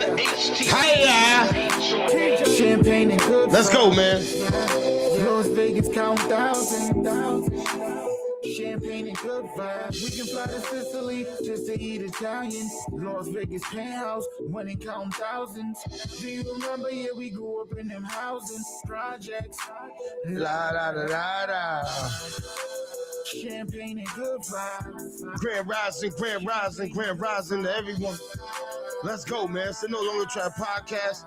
Hiya. Champagne and good. Let's go, man. Las Vegas count thousands. Champagne and good vibes. We can fly to Sicily just to eat Italian. Las Vegas penthouse, money count thousands. Do you remember? Yeah, we grew up in them housing projects. La da da da da. Champagne and good vibes. Grand rising, grand rising, grand rising to everyone. Let's go, man. It's the No Longer Trap podcast.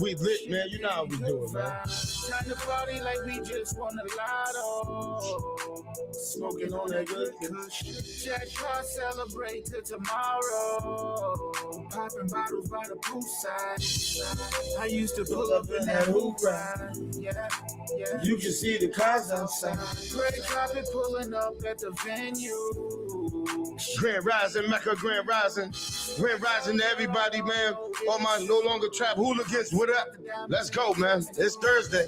We lit, man. You know how we do it, man. Time to party like we just won a lotto. Smoking on that good kush. Jack Cross celebrate till tomorrow. Popping bottles by the poolside. I used to pull up in that hoop ride. Yeah. You can see the cars outside. Red carpet pulling up at the venue. Grand rising, Mecca, grand rising. Grand rising to everybody, man. All my No Longer Trap hooligans, what up? Let's go, man. It's Thursday.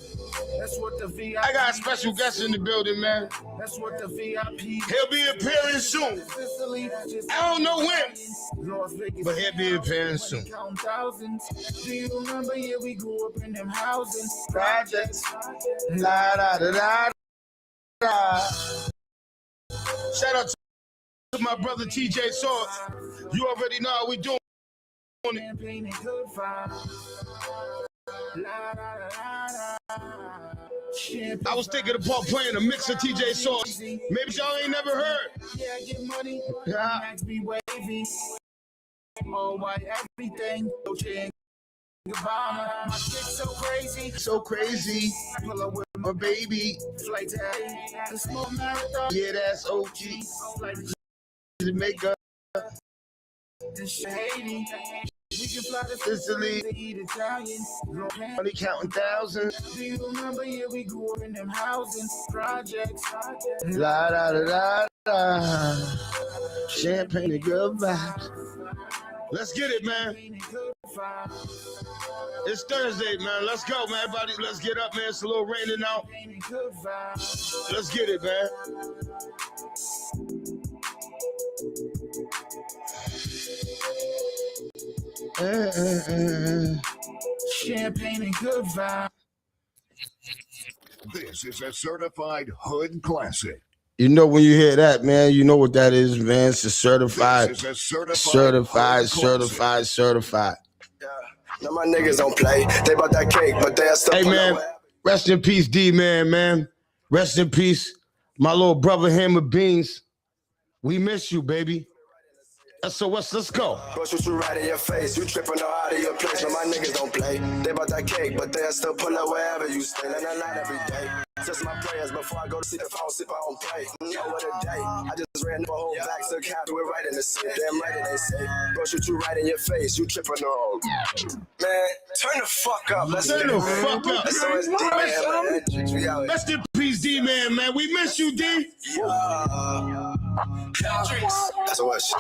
That's what the VIP. I got a special guest in the building, man. That's what the VIP. He'll be appearing soon. I don't know when, but he'll be appearing soon. Do you remember? Yeah, we grew up in them housing Projects. La da da da da. Shout out to my brother TJ Swords. You already know how we doing it. Champagne and good vibes. La, da, da, da, da. I was thinking about playing a mix of TJ Swords. Maybe y'all ain't never heard. Yeah, get money. Yeah. Max be wavy. All white everything. Dolce and Gabbana. My shit so crazy. So crazy. Pull up with My baby. flight to LA. The smoke marathon. Yeah, that's OG. Like Jamaica. the shady. We can fly to Sicily. to eat Italian. Money counting thousands. Do you remember? Yeah, we grew up in them housing projects. La da da da da. Champagne and good vibes. Let's get it, man. It's Thursday, man. Let's go, man. Everybody, let's get up, man. It's a little raining out. Let's get it, man. Champagne and good vibe. This is a certified hood classic. You know when you hear that, man, you know what that is, man. It's a certified. This is a certified certified. Now my niggas don't play. They bought that cake, but they are still. Hey, man, rest in peace, D-Man, man. Rest in peace, my little brother Hammer Beans. We miss you, baby. SOS, let's go. Bro, shoot you right in your face. You tripping out of your place. Now my niggas don't play. They bought that cake, but they still pull up wherever you stay. And a lot every day. Just my prayers before I go to sleep. If I don't sleep, I don't pray. Know what a day. I just ran the whole back to the cap. Do it right in the city. Damn right they say. Bro, shoot you right in your face. You tripping all. Man, turn the fuck up. Let's Turn the fuck up. SOS D-Man. Rest in peace, D-Man, man. We miss you, D. SOS.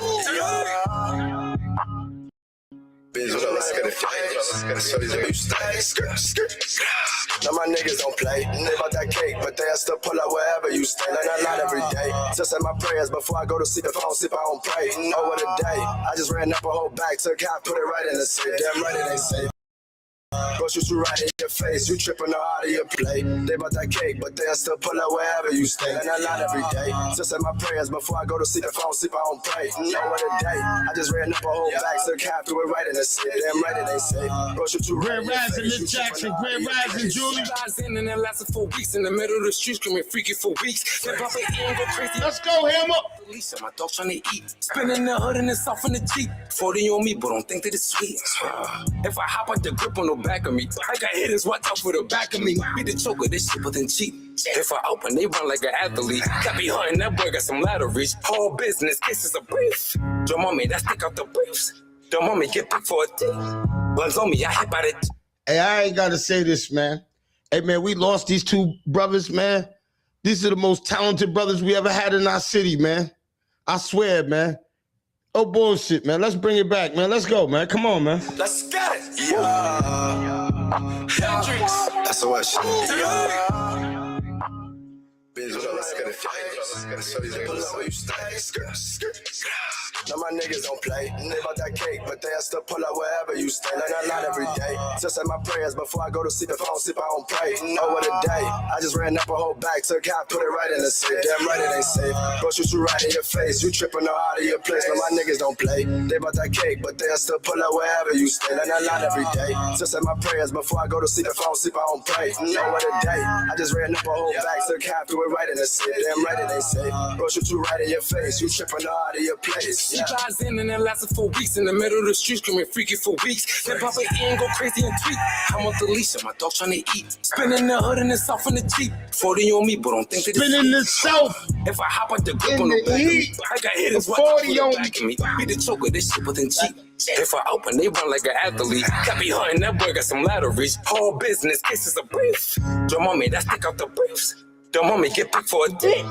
Bitch, what up? Let's get it. Now my niggas don't play. They bought that cake, but they still pull up wherever you stay. Learn a lot every day. Just say my prayers before I go to sleep. If I don't sleep, I don't pray. Know what a day. I just ran up a whole bag, took half, put it right in the safe. Damn right it ain't safe. Bro, shoot you right in your face. You tripping out of your play. They bought that cake, but they still pull up wherever you stay. Learn a lot every day. Just say my prayers before I go to sleep. If I don't sleep, I don't pray. Know what a day. I just ran up a whole bag, took half, threw it right in the safe. Damn right it ain't safe. Bro, shoot you right in your Grand rising, face. Miss Jackson. Grand rising, Julie. In and it lasted for weeks in the middle of the street, screaming freaky for weeks. Then Papa Ian go crazy. Let's go, Hammer. Lisa, my dog trying to eat. Spinning the hood and it's off in the Jeep. 40 on me, but don't think that it's sweet. If I hop out the grip on the back of me, I got hitters watch out for the back of me. Be the choker, this shit within cheap. If I open, they run like an athlete. Got me hunting, that boy got some ladder reach. Whole business, cases of brief. Don't want me, that stick out the briefs. Don't want me, get picked for a dick. Guns on me, I hit by the. Hey, I ain't got to say this, man. Hey, man, we lost these two brothers, man. These are the most talented brothers we ever had in our city, man. I swear, man. Oh, bullshit, man. Let's bring it back, man. Let's go, man. Come on, man. Let's get it. That's what shit. Bitch, let's get it. Now my niggas don't play. They about that cake, but they still pull up wherever you stay. Like a lot every day. Just say my prayers before I go to sleep. If I don't sleep, I don't pray. Oh, what a day. I just ran up a whole bag, took half, put it right in the safe. Damn right it ain't safe. Bro, shoot you right in your face. You tripping out of your place. Now my niggas don't play. They about that cake, but they still pull up wherever you stay. Like a lot every day. Just say my prayers before I go to sleep. If I don't sleep, I don't pray. Oh, what a day. I just ran up a whole bag, took half, threw it right in the safe. Damn right it ain't safe. Bro, shoot you right in your face. You tripping out of your place. She flies in and it lasted for weeks. In the middle of the street, screaming freaky for weeks. Then Papa Ian go crazy and tweet. I'm on Alicia, my dog trying to eat. Spinning the hood and it's off in the Jeep. 40 on me, but don't think that it's Spinning the south. If I hop out the grip In on the the back of me, heat. I got hit as 40 on back of me. Be the choker, this shit within cheap. If I open, they run like an athlete. Got me hunting, that boy got some ladder reach. Whole business, cases a brief. Drum on me, that stick out the briefs. Drum on me, get picked for a dick.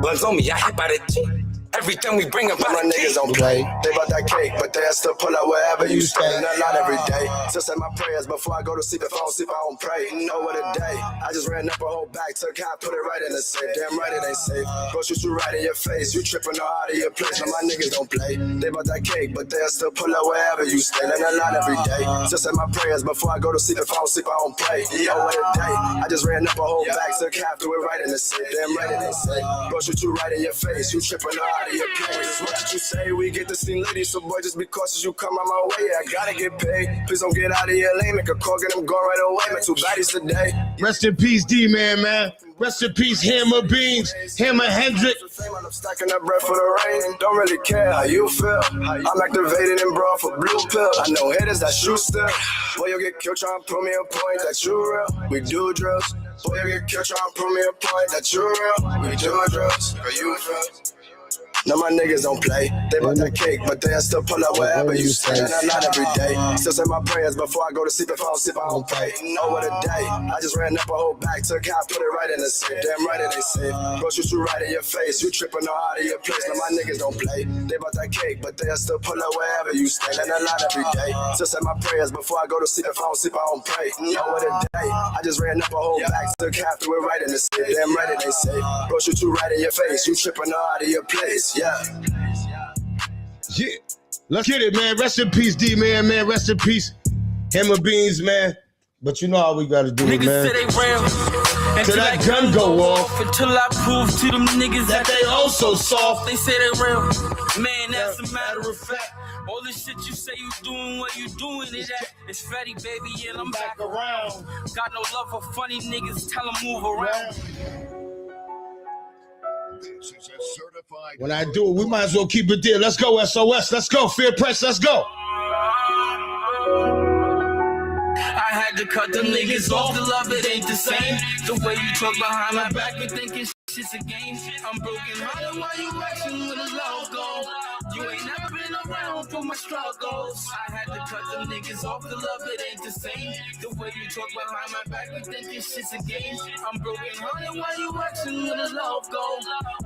Guns on me, I hit by the Jeep. Every time we bring up My niggas don't play. They about that cake, but they still pull up wherever you stay. Not every day. Just say my prayers before I go to sleep. If I don't sleep, I don't pray. Know what a day. I just ran up a whole bag, took half, put it right in the safe. Damn right it ain't safe. Go shoot you right in your face. You tripping out of your place. Now my niggas don't play. They about that cake, but they still pull up wherever you stay. Not every day. Just say my prayers before I go to sleep. If I don't sleep, I don't pray. Know what a day. I just ran up a whole bag, took half, threw it right in the safe. Damn right it ain't safe. Go shoot you right in your face. You tripping out of your place. What did you say? We get the scene lady, so boy, just be cautious. You come out my way, I gotta get paid. Please don't get out of your lane. Make a call, get them going right away. Man, two baddies today. Rest in peace, D-Man, man. Rest in peace, Hammer Beans, Hammer Hendrick. I'm stacking up bread for the rain. Don't really care how you feel. I'm activated and brought for blue pill. I know haters that shoot still. Boy, you'll get killed trying to prove me a point that you real. We do drills. Boy, you'll get killed trying to prove me a point that you real. We do drills. How you feel? Now my niggas don't play. They about that cake, but they still pull up wherever you stay. Not every day. Still say my prayers before I go to sleep. If I don't sleep, I don't pray. Know what a day. I just ran up a whole bag, took half, put it right in the safe. Damn right it ain't safe. Bro, shoot you right in your face. You tripping out of your place. Now my niggas don't play. They about that cake, but they still pull up wherever you stay. Not every day. Still say my prayers before I go to sleep. If I don't sleep, I don't pray. Know what a day. I just ran up a whole bag, took half, threw it right in the safe. Damn right it ain't safe. Bro, shoot you right in your face. You tripping out of your place. Yeah. Let's get it, man. Rest in peace, D-Man, man. Rest in peace, Hammer Beans, man. But you know how we gotta do it, Niggas man. say they real. Till that gun go off. Until I prove to them niggas That they also soft. They say they real. Man, that's a matter of fact. All this shit you say you doing, what you doing it at? It's Fetty, baby, and I'm back around. Got no love for funny niggas, tell them move around. This is a certified. When I do it, we might as well keep it there. Let's go, SOS. Let's go, Fear Press. Let's go. I had to cut them niggas off. The love, it ain't the same. The way you talk behind my back, you thinking shit's a game. I'm broken hearted while you acting with a logo. You ain't never been around for my struggles. I had to cut them niggas off. The love, it ain't the same. The way you talk behind my back, you thinking shit's a game. I'm broken hearted while you acting with a logo.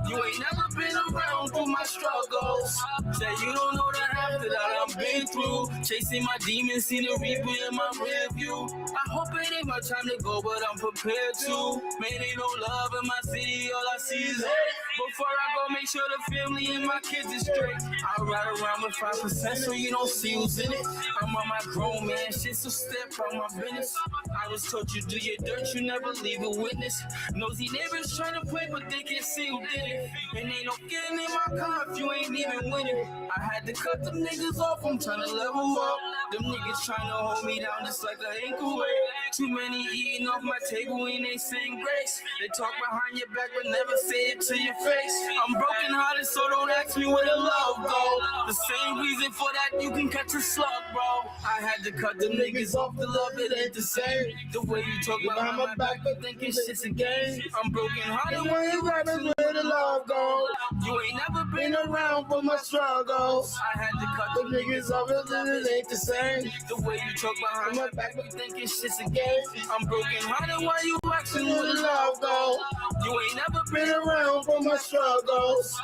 You ain't never been around for my struggles. Say you don't know the after that I've been through. Chasing my demons, see the reaper in my rear view. I hope it ain't my time to go, but I'm prepared to. Man, ain't no love in my city, all I see is hate. Before I go, make sure the family and my kids is straight. I ride around with 5% so you don't see who's in it. I'm on my grown man shit, so step on my business. I was taught you do your dirt, you never leave a witness. Nosy neighbors trying to play, but they can't see who did it. And ain't no getting in my car if you ain't even winning. I had to cut them niggas off, I'm trying to level up. Them niggas trying to hold me down just like an ankle weight. Too many eating off my table and they saying grace. They talk behind your back but never say it to your face. I'm broken hearted, so don't ask me where the love go. The same reason for that you can catch a slug, bro. I had to cut them niggas off, the love it ain't the same. The way you talk behind my back but thinking shit's a game. I'm broken hearted when you rapping where the love go. You ain't never been around for my struggles. I had to cut them niggas off, it ain't the same. The way you talk behind my back but thinking shit's a game. I'm broken hearted while you acting with the love go. You ain't never been around for my struggles.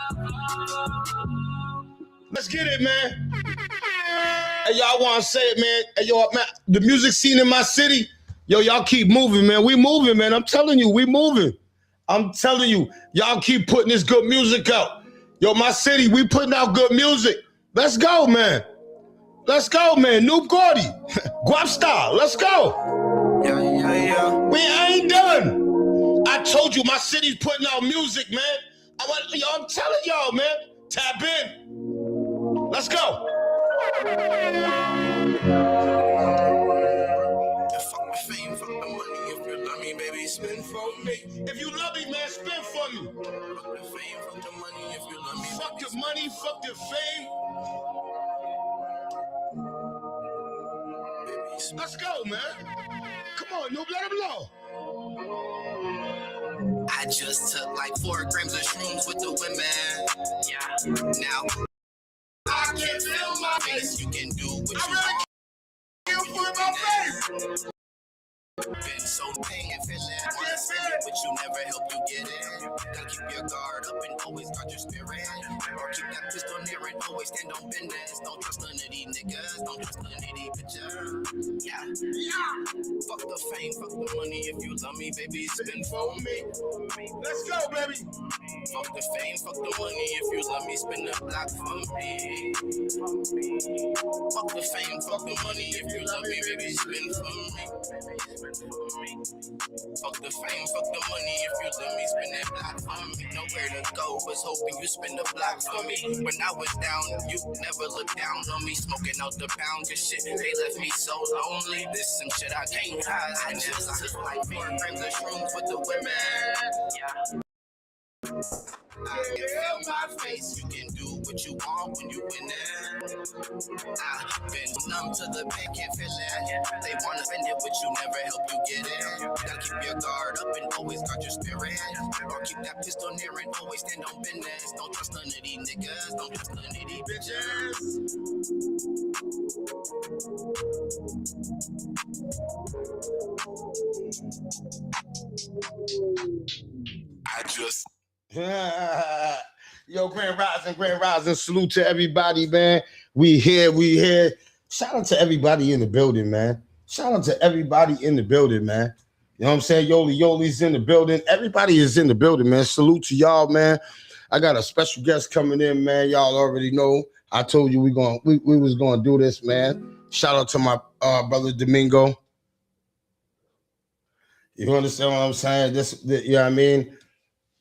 Let's get it, man. Hey, y'all want to say it, man. Hey, yo, man, the music scene in my city, yo, y'all keep moving, man. We moving, man. I'm telling you, we moving. I'm telling you, y'all keep putting this good music out. Yo, my city, we putting out good music. Let's go, man. Let's go, man. Noob Gordy. Guap Star. Let's go. Yeah. We ain't done. I told you my city's putting out music, man. I'm telling y'all, man. Tap in. Let's go. Fuck the fame, fuck the money. If you love me, baby, spend for me. If you love me, man, spend for me. Fuck the fame, fuck the money. If you love me, Fuck your money, fuck your fame. Let's go, man. Come on, Noob, let him know. I just took like 4 grams of shrooms with the women. Yeah. Now I can feel my face. You can do what you want. You put my face. Been so pain and feeling. Wanna spend it, but you never help you get in. Gotta keep your guard up and always guard your spirit. Or keep that pistol near and always stand on business. Don't trust none of these niggas. Don't trust none of these bitches. Yeah. Fuck the fame, fuck the money. If you love me, baby, spend for me. Let's go, baby. Fuck the fame, fuck the money. If you love me, spend the block for me. Fuck the fame, fuck the money. If you love me, baby, spend for me. Fuck the fame, fuck the money. If you love me, spend that block for me. Nowhere to go, was hoping you spend the block for me. When I was down, you never looked down on me. Smoking out the pound, cause shit, they left me so lonely. This some shit I can't hide. I just took like 4 grams of shrooms with the women. Yeah. I can feel my face. You can do what you want when you win it. I've been numb to the pain, can't feel it. They wanna spend it, but you never help you get it. Gotta keep your guard up and always guard your spirit. Or keep that pistol near and always stand on business. Don't trust none of these niggas. Don't trust none of these bitches. I just Yo, Grand Rising, salute to everybody, man. We here. Shout out to everybody in the building, man. You know what I'm saying? Yoli's in the building. Everybody is in the building, man. Salute to y'all, man. I got a special guest coming in, man. Y'all already know. I told you we was gonna do this, man. Shout out to my brother Domingo. You understand what I'm saying? You know what I mean?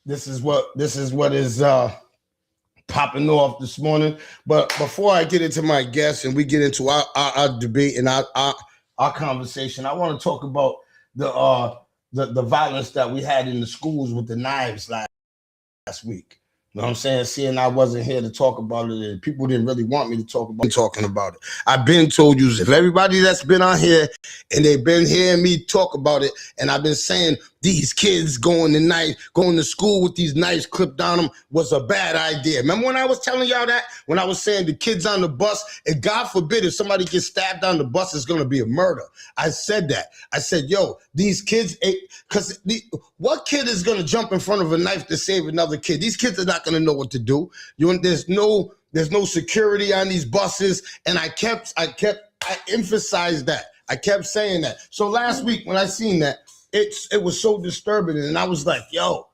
This is what is popping off this morning. But before I get into my guests and we get into our debate and our conversation, I want to talk about the violence that we had in the schools with the knives last week. You know what I'm saying? Seeing I wasn't here to talk about it, and people didn't really want me to talking about it. I've been told you, if everybody that's been on here and they've been hearing me talk about it, and I've been saying these kids going to school with these knives clipped on them was a bad idea. Remember when I was telling y'all that? When I was saying the kids on the bus, and God forbid if somebody gets stabbed on the bus, it's going to be a murder. I said that. I said, yo, these kids, because what kid is going to jump in front of a knife to save another kid? These kids are not going to know what to do. There's no security on these buses, and I emphasized that. I kept saying that. So last week when I seen that, it was so disturbing, and I was like, yo,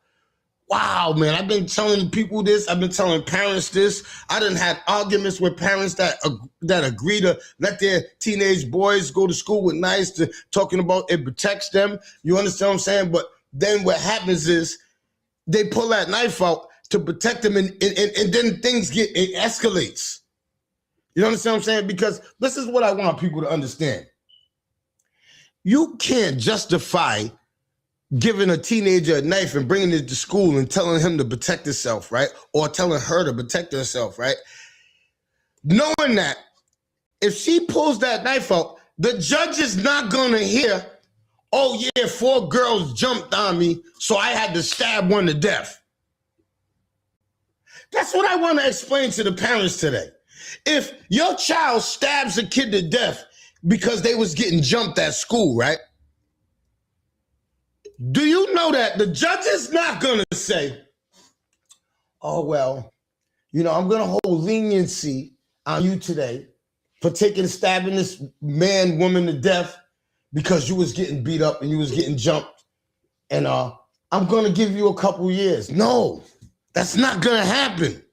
wow, man, I've been telling people this. I've been telling parents this. I done had arguments with parents that agree to let their teenage boys go to school with knives, to talking about it protects them. You understand what I'm saying? But then what happens is they pull that knife out to protect them, and then it escalates. You understand what I'm saying? Because this is what I want people to understand. You can't justify giving a teenager a knife and bringing it to school and telling him to protect himself, right? Or telling her to protect herself, right? Knowing that if she pulls that knife out, the judge is not going to hear, oh yeah, 4 girls jumped on me, so I had to stab one to death. That's what I want to explain to the parents today. If your child stabs a kid to death because they was getting jumped at school, right? Do you know that the judge is not going to say, oh, well, I'm going to hold leniency on you today for stabbing this woman to death because you was getting beat up and you was getting jumped. And I'm going to give you a couple years. No, that's not going to happen.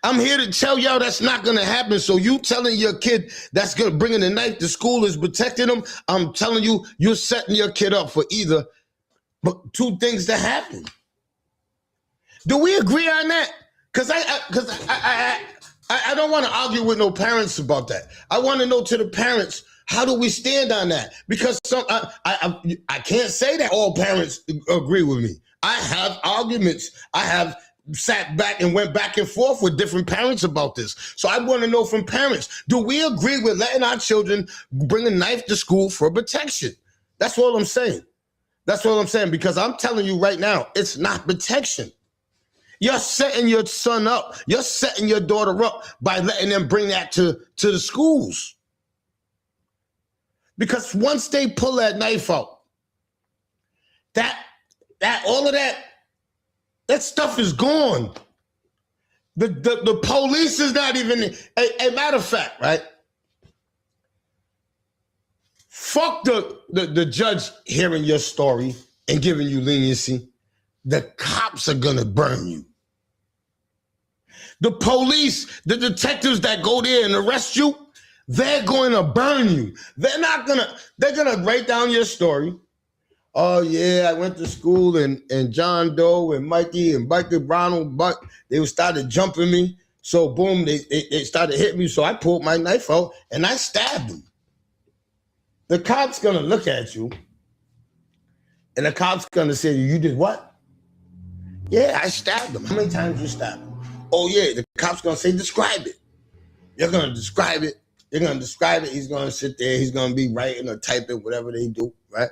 I'm here to tell y'all that's not gonna happen. So you telling your kid that's gonna bring in a knife to school is protecting them. I'm telling you, you're setting your kid up for either but two things to happen. Do we agree on that? Because I don't want to argue with no parents about that. I want to know to the parents, how do we stand on that? Because I can't say that all parents agree with me. I have arguments. I have sat back and went back and forth with different parents about this. So I want to know from parents, do we agree with letting our children bring a knife to school for protection? That's all I'm saying. That's all I'm saying, because I'm telling you right now, it's not protection. You're setting your son up. You're setting your daughter up by letting them bring that to the schools. Because once they pull that knife out, all of that stuff is gone. The police is not even a matter of fact, right? Fuck the judge hearing your story and giving you leniency. The cops are gonna burn you. The police, the detectives that go there and arrest you, they're going to burn you. They're gonna write down your story. Oh yeah, I went to school and John Doe and Mikey and Michael Ronald Buck, they started jumping me. So boom, they started hitting me. So I pulled my knife out and I stabbed them. The cop's gonna look at you and the cop's gonna say, you did what? Yeah, I stabbed him. How many times you stabbed him? Oh yeah, the cop's gonna say, describe it. You're gonna describe it. You're gonna describe it. He's gonna sit there. He's gonna be writing or typing, whatever they do, right?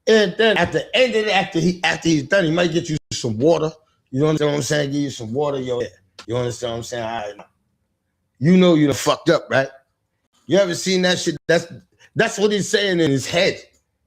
And then at the end of it, after he's done, he might get you some water. You understand what I'm saying? Give you some water, yo. You understand what I'm saying? All right. You know you done fucked up, right? You ever seen that shit? That's what he's saying in his head.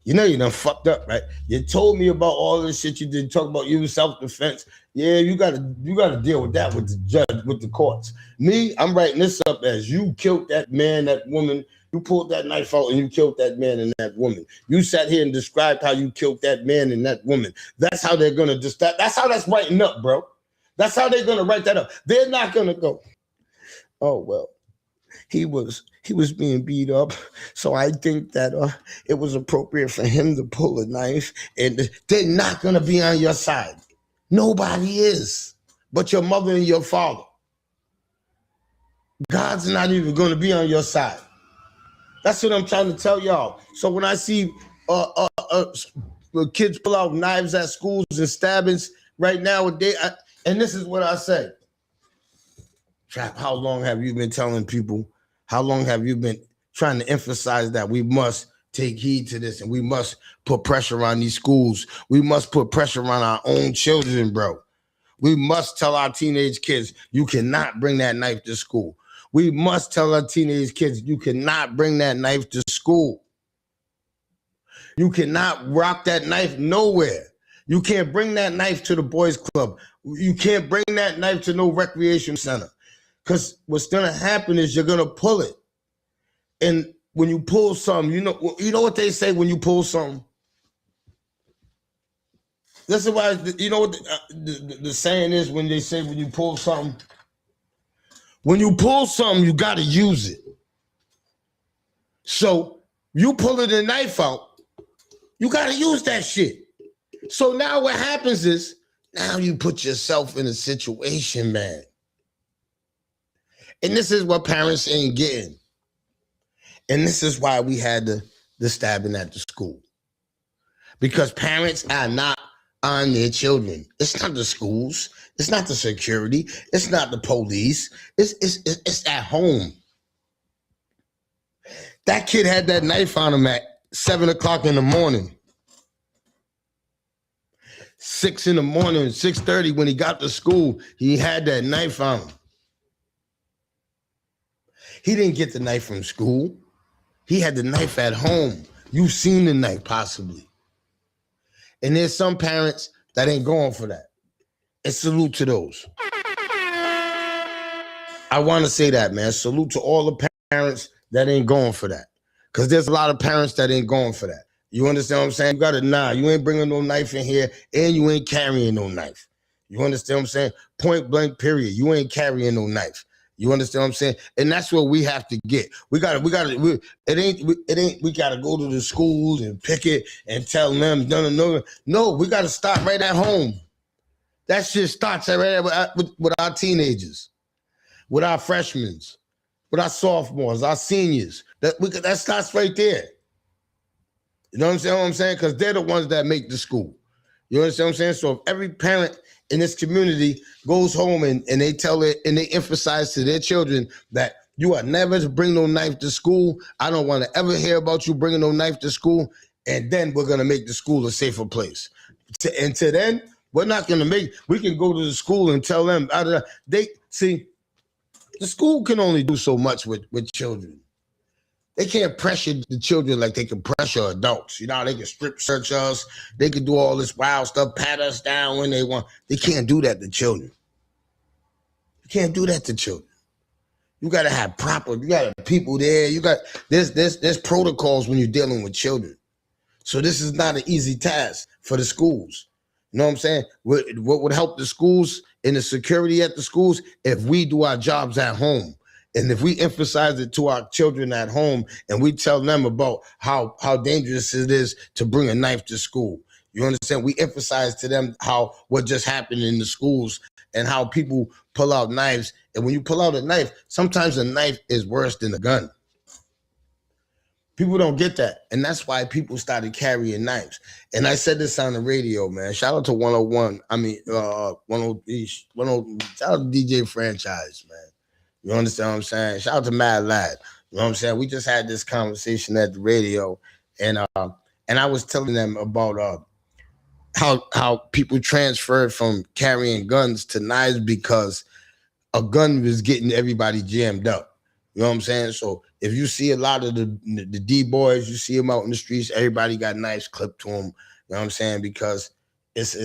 You know you done fucked up, right? You told me about all this shit you did. Talk about you self-defense. Yeah, you gotta deal with that with the judge, with the courts. Me, I'm writing this up as you killed that man, that woman. You pulled that knife out and you killed that man and that woman. You sat here and described how you killed that man and that woman. That's how they're gonna that's how that's writing up, bro. That's how they're gonna write that up. They're not gonna go, oh well, he was being beat up, so I think that it was appropriate for him to pull a knife. And they're not gonna be on your side. Nobody is, but your mother and your father. God's not even gonna be on your side. That's what I'm trying to tell y'all. So when I see kids pull out knives at schools and stabbings right now, and this is what I say. Trap, how long have you been telling people? How long have you been trying to emphasize that we must take heed to this and we must put pressure on these schools? We must put pressure on our own children, bro. We must tell our teenage kids, you cannot bring that knife to school. We must tell our teenage kids, you cannot bring that knife to school. You cannot rock that knife nowhere. You can't bring that knife to the boys' club. You can't bring that knife to no recreation center. Because what's going to happen is you're going to pull it. And when you pull something, you know what they say when you pull something? This is why, you know what the saying is when they say when you pull something? When you pull something, you got to use it. So you pulling the knife out, you got to use that shit. So now what happens is, now you put yourself in a situation, man. And this is what parents ain't getting. And this is why we had the stabbing at the school. Because parents are not on their children. It's not the schools. It's not the security. It's not the police. It's at home. That kid had that knife on him at 7 o'clock in the morning. 6 in the morning, 6:30 when he got to school, he had that knife on him. He didn't get the knife from school. He had the knife at home. You've seen the knife possibly. And there's some parents that ain't going for that. And salute to those. I want to say that, man. Salute to all the parents that ain't going for that. Because there's a lot of parents that ain't going for that. You understand what I'm saying? You got to, you ain't bringing no knife in here and you ain't carrying no knife. You understand what I'm saying? Point blank, period. You ain't carrying no knife. You understand what I'm saying? And that's what we have to get. We gotta go to the schools and pick it and tell them, no, we gotta start right at home. That shit starts right with our teenagers, with our freshmen, with our sophomores, our seniors. That starts right there. You know what I'm saying? Because they're the ones that make the school. You understand what I'm saying? So if every parent in this community goes home and they tell it and they emphasize to their children that you are never to bring no knife to school. I don't want to ever hear about you bringing no knife to school. And then we're going to make the school a safer place. And to then, we're not going to we can go to the school and tell them, the school can only do so much with children. They can't pressure the children like they can pressure adults. You know, they can strip search us. They can do all this wild stuff, pat us down when they want. They can't do that to children. You can't do that to children. You got to have you got people there. There's protocols when you're dealing with children. So this is not an easy task for the schools. You know what I'm saying? What would help the schools and the security at the schools if we do our jobs at home. And if we emphasize it to our children at home and we tell them about how dangerous it is to bring a knife to school. You understand? We emphasize to them what just happened in the schools and how people pull out knives. And when you pull out a knife, sometimes a knife is worse than a gun. People don't get that. And that's why people started carrying knives. And I said this on the radio, man. Shout out to 101. 103. Shout out to DJ Franchise, man. You understand what I'm saying? Shout out to Mad Lad. You know what I'm saying? We just had this conversation at the radio, and I was telling them about how people transferred from carrying guns to knives because a gun was getting everybody jammed up. You know what I'm saying? So if you see a lot of the D-boys, you see them out in the streets, everybody got knives clipped to them. You know what I'm saying? Because it's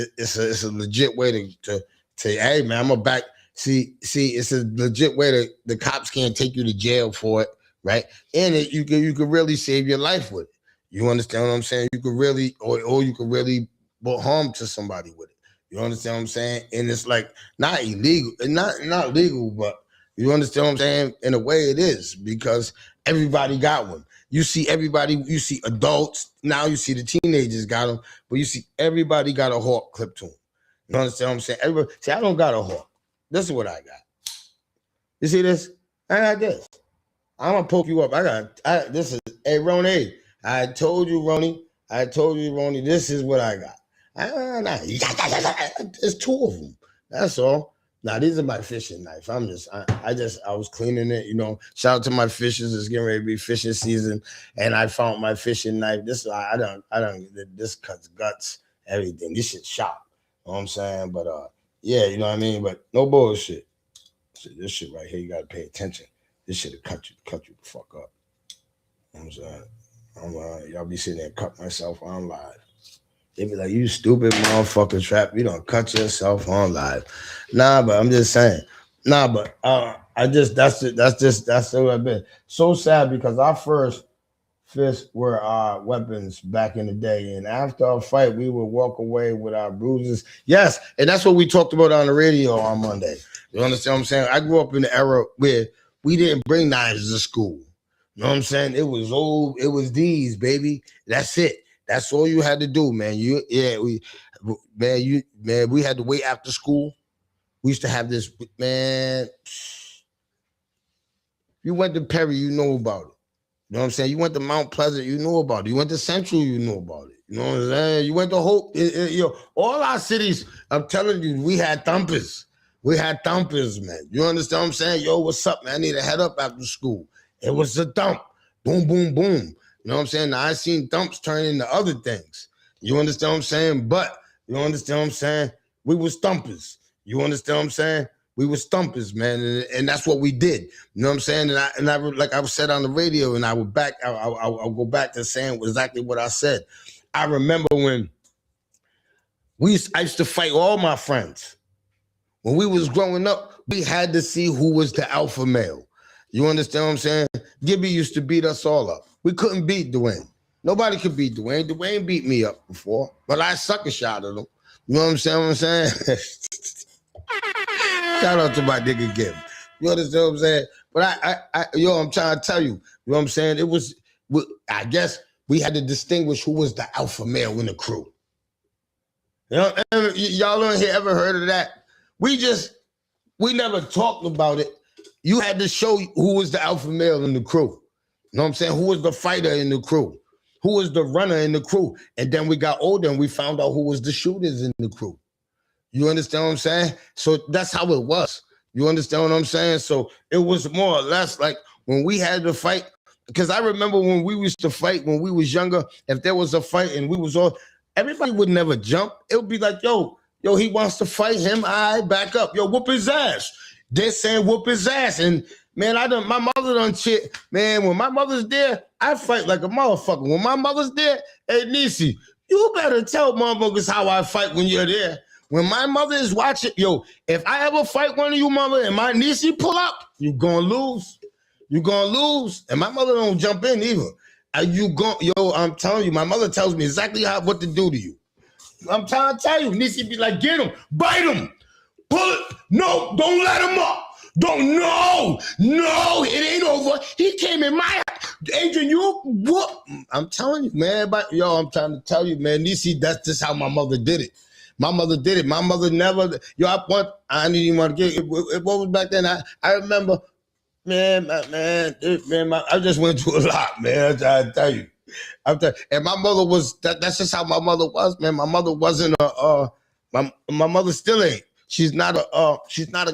a legit way to hey, man, I'm a back. See, it's a legit way that the cops can't take you to jail for it, right? And you could really save your life with it. You understand what I'm saying? You could really, or you could really put harm to somebody with it. You understand what I'm saying? And it's like not illegal, not legal, but you understand what I'm saying? In a way, it is because everybody got one. You see everybody. You see adults now. You see the teenagers got them, but you see everybody got a hawk clipped to them. You understand what I'm saying? Everybody, see, I don't got a hawk. This is what I got. You see this? I got this. I'm gonna poke you up. This is Ronnie. I told you, Ronnie. This is what I got. There's two of them. That's all. Now these are my fishing knife. I was cleaning it. You know, shout out to my fishers. It's getting ready to be fishing season, and I found my fishing knife. This This cuts guts, everything. This shit's sharp. You know what I'm saying? But yeah, you know what I mean? But no bullshit. So this shit right here, you gotta pay attention. This shit'll cut you the fuck up. You know what I'm saying? Y'all be sitting there and cut myself on live. They be like, you stupid motherfucker trap. You don't cut yourself on live. Nah, but I'm just saying. Nah, but that's what I've been. So sad because our first fists were our weapons back in the day. And after a fight, we would walk away with our bruises. Yes, and that's what we talked about on the radio on Monday. You understand what I'm saying? I grew up in the era where we didn't bring knives to school. You know what I'm saying? It was these, baby. That's it. That's all you had to do, man. We had to wait after school. We used to have this, man. You went to Perry, you know about it. You know what I'm saying? You went to Mount Pleasant, you know about it. You went to Central, you know about it. You know what I'm saying? You went to Hope. All our cities, I'm telling you, we had thumpers. We had thumpers, man. You understand what I'm saying? Yo, what's up, man? I need to head up after school. It was a thump. Boom, boom, boom. You know what I'm saying? Now, I seen thumps turn into other things. You understand what I'm saying? But, you understand what I'm saying? We was thumpers. You understand what I'm saying? We were stumpers, man, and that's what we did. You know what I'm saying? And I like I said on the radio, and I'll go back to saying exactly what I said. I remember when I used to fight all my friends. When we was growing up, we had to see who was the alpha male. You understand what I'm saying? Gibby used to beat us all up. We couldn't beat Dwayne. Nobody could beat Dwayne. Dwayne beat me up before, but I sucker shot at him. You know what I'm saying? Shout out to my nigga Gib. You understand what I'm saying? But I'm trying to tell you, you know what I'm saying? It was, I guess we had to distinguish who was the alpha male in the crew. You know, y'all don't ever heard of that? We never talked about it. You had to show who was the alpha male in the crew. You know what I'm saying? Who was the fighter in the crew? Who was the runner in the crew? And then we got older and we found out who was the shooters in the crew. You understand what I'm saying? So that's how it was. You understand what I'm saying? So it was more or less like when we had to fight, because I remember when we used to fight when we was younger, if there was a fight and we was all, everybody would never jump. It would be like, yo, he wants to fight him. I back up. Yo, whoop his ass. They're saying whoop his ass. And man, my mother done shit. Man, when my mother's there, I fight like a motherfucker. When my mother's there, hey, Nisi, you better tell motherfuckers how I fight when you're there. When my mother is watching, yo, if I ever fight one of you mother and my Nisi pull up, you gonna lose. You gonna lose. And my mother don't jump in either. I'm telling you, my mother tells me exactly what to do to you. I'm trying to tell you, Nisi be like, get him, bite him, pull it. No, don't let him up. No, it ain't over. He came in my Adrian, you whoop. I'm telling you, man, I'm trying to tell you, man, Nisi, that's just how my mother did it. My mother did it. My mother never, I didn't even want to get it. What was back then? I remember, man, I just went through a lot, man. I'm trying to tell you. And my mother was, that's just how my mother was, man. My mother wasn't my mother still ain't. She's not a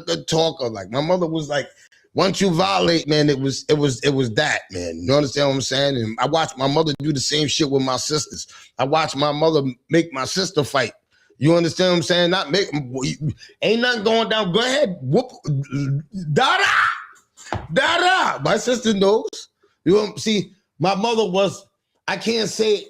good talker. Like my mother was like, once you violate, man, it was that, man. You understand what I'm saying? And I watched my mother do the same shit with my sisters. I watched my mother make my sister fight. You understand what I'm saying? Ain't nothing going down. Go ahead, whoop, da-da. My sister knows. You know, see, my mother was, I can't say,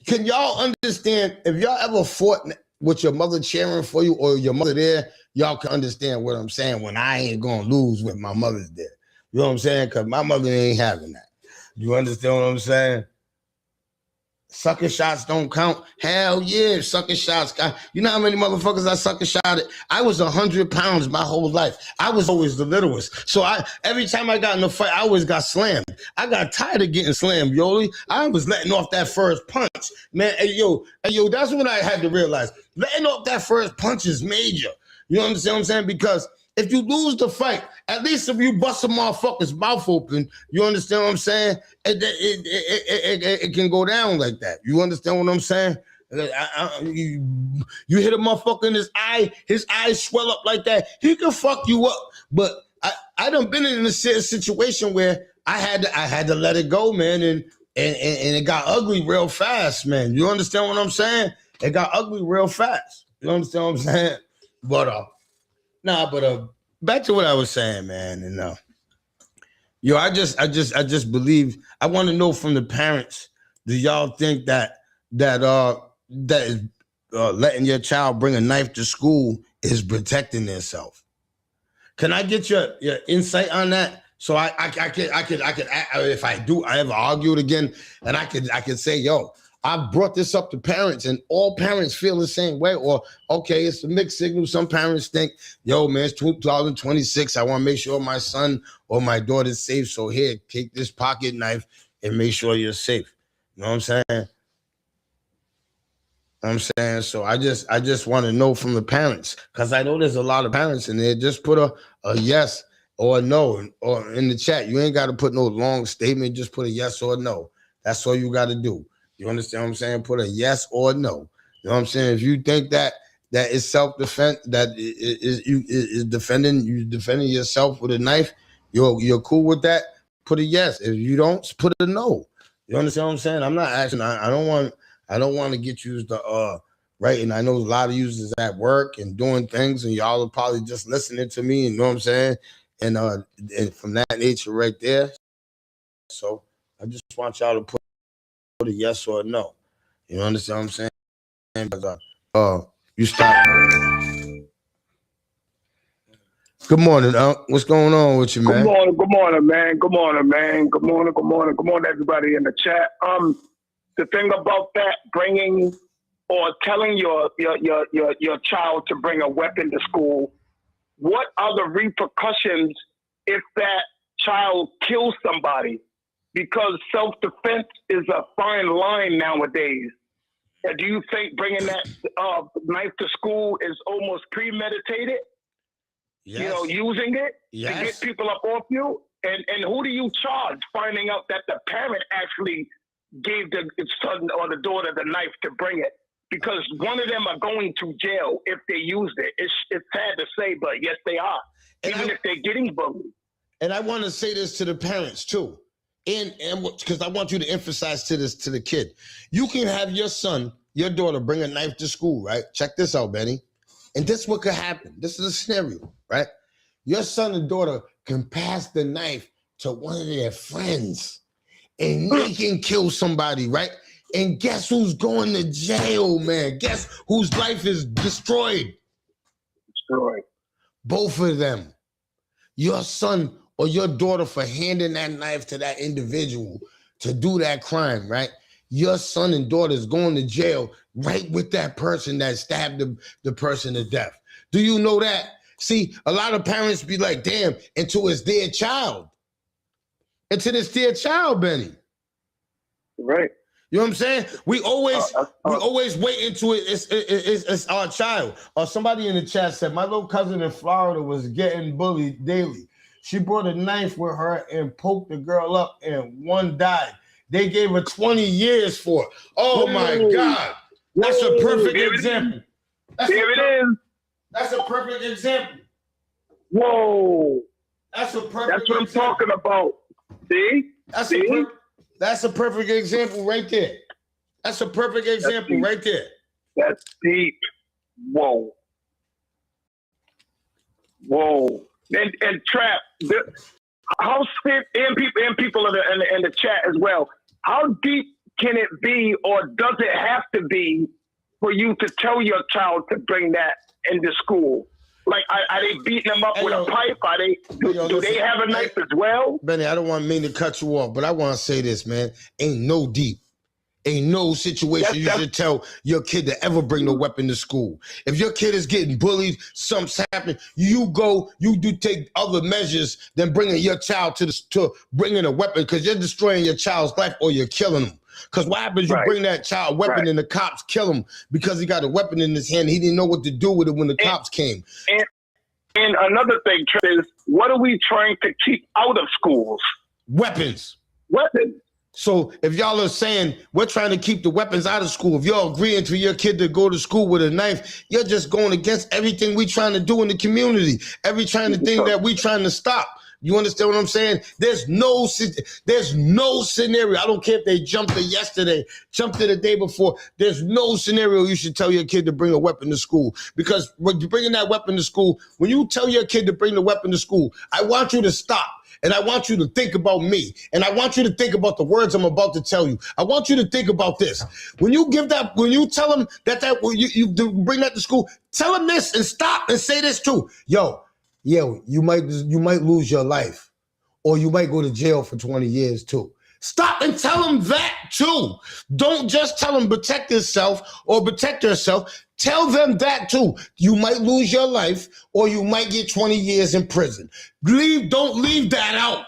can y'all understand, if y'all ever fought with your mother cheering for you or your mother there, y'all can understand what I'm saying when I ain't gonna lose when my mother's there. You know what I'm saying? Because my mother ain't having that. You understand what I'm saying? Sucker shots don't count. Hell yeah, sucker shots. You know how many motherfuckers I sucker shotted? I was 100 pounds my whole life. I was always the littlest. So every time I got in a fight, I always got slammed. I got tired of getting slammed, Yoli. I was letting off that first punch. Man, hey, yo, that's when I had to realize. Letting off that first punch is major. You understand what I'm saying? Because if you lose the fight, at least if you bust a motherfucker's mouth open, you understand what I'm saying? It can go down like that. You understand what I'm saying? You hit a motherfucker in his eyes swell up like that, he can fuck you up. But I done been in a situation where I had to let it go, man, and it got ugly real fast, man. You understand what I'm saying? It got ugly real fast. You understand what I'm saying? But back to what I was saying, man. And I just believe, I want to know from the parents, do y'all think that is letting your child bring a knife to school is protecting themselves? Can I get your insight on that? So I could if I ever argue it again, and I could say, yo, I brought this up to parents, and all parents feel the same way. Or, okay, it's a mixed signal. Some parents think, yo, man, it's 2026. I want to make sure my son or my daughter's safe. So here, take this pocket knife and make sure you're safe. You know what I'm saying? So I just want to know from the parents, because I know there's a lot of parents in there. Just put a yes or a no or in the chat. You ain't got to put no long statement. Just put a yes or a no. That's all you got to do. You understand what I'm saying? Put a yes or a no. You know what I'm saying? If you think that is self-defense, that is defending yourself with a knife, you're cool with that, put a yes. If you don't, put a no. You understand what I'm saying? I'm not asking. I don't want to get used to right. And I know a lot of users at work and doing things, and y'all are probably just listening to me. You know what I'm saying? And from that nature right there. So I just want y'all to put a yes or a no. You understand what I'm saying? Because you stop. Good morning, what's going on with you, man? Good morning, man. Good morning, everybody in the chat. The thing about that, bringing or telling your child to bring a weapon to school, what are the repercussions if that child kills somebody? Because self-defense is a fine line nowadays. And do you think bringing that knife to school is almost premeditated? Yes. You know, using it Yes. to get people up off you? And who do you charge finding out that the parent actually gave the son or the daughter the knife to bring it? Because one of them are going to jail if they used it. It's sad to say, but yes, they are. And Even if they're getting bullied. And I want to say this to the parents too. And because I want you to emphasize to the kid. You can have your son, your daughter bring a knife to school, right? Check this out, Benny. And this is what could happen. This is a scenario, right? Your son and daughter can pass the knife to one of their friends and they can kill somebody, right? And guess who's going to jail, man? Guess whose life is destroyed? Destroyed. Both of them. Your son or your daughter for handing that knife to that individual to do that crime, right? Your son and daughter is going to jail right with that person that stabbed the person to death. Do you know that? See, a lot of parents be like, damn, until it's their child. Until it's their child, Benny. Right. You know what I'm saying? We always wait until it's our child. Or somebody in the chat said, my little cousin in Florida was getting bullied daily. She brought a knife with her and poked the girl up and one died. They gave her 20 years for it. Oh my God. That's a perfect example. There it is. That's a perfect example. Whoa. That's a perfect That's what I'm talking about. See? That's a perfect example right there. That's a perfect example right there. That's deep. Whoa. Whoa. And Trap, how deep, and people in the chat as well, how deep can it be or does it have to be for you to tell your child to bring that into school? Like, are they beating them up with a pipe? Do they have a knife as well? Benny, I don't want mean to cut you off, but I want to say this, man. Ain't no deep. Ain't no situation you should tell your kid to ever bring a weapon to school. If your kid is getting bullied, something's happening, you do take other measures than bringing your child to bringing a weapon, because you're destroying your child's life or you're killing them. Because what happens, you bring that child weapon and the cops kill him because he got a weapon in his hand. He didn't know what to do with it when the cops came. And another thing is, what are we trying to keep out of schools? Weapons. Weapons. So if y'all are saying we're trying to keep the weapons out of school, if you're agreeing for your kid to go to school with a knife, you're just going against everything we trying to do in the community, every thing that we trying to stop. You understand what I'm saying? There's no scenario. I don't care if they jumped it yesterday, jumped it the day before. There's no scenario you should tell your kid to bring a weapon to school, because when you're bringing that weapon to school, when you tell your kid to bring the weapon to school, I want you to stop. And I want you to think about me. And I want you to think about the words I'm about to tell you. I want you to think about this. When you tell them you bring that to school, tell them this and stop and say this too. Yo, you might lose your life, or you might go to jail for 20 years too. Stop and tell them that too. Don't just tell them protect yourself or protect yourself. Tell them that too. You might lose your life, or you might get 20 years in prison. Don't leave that out.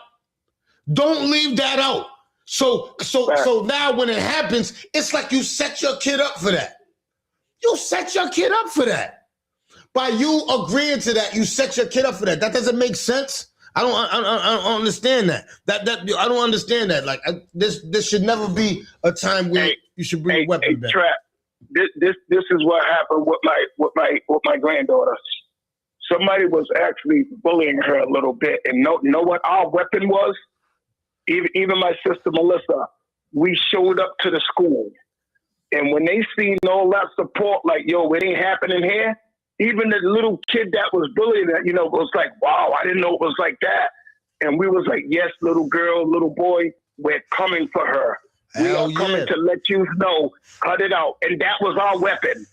Don't leave that out. So now when it happens, it's like you set your kid up for that. You set your kid up for that. By you agreeing to that, you set your kid up for that. That doesn't make sense. I don't understand that. I don't understand that. Like, this should never be a time where you should bring a weapon back. Trap. This is what happened with my granddaughter. Somebody was actually bullying her a little bit, and know what our weapon was? Even my sister Melissa, we showed up to the school, and when they seen all that support, like, yo, it ain't happening here. Even the little kid that was bullied, was like, wow, I didn't know it was like that. And we was like, yes, little girl, little boy, we're coming for her. We are coming to let you know, cut it out. And that was our weapon.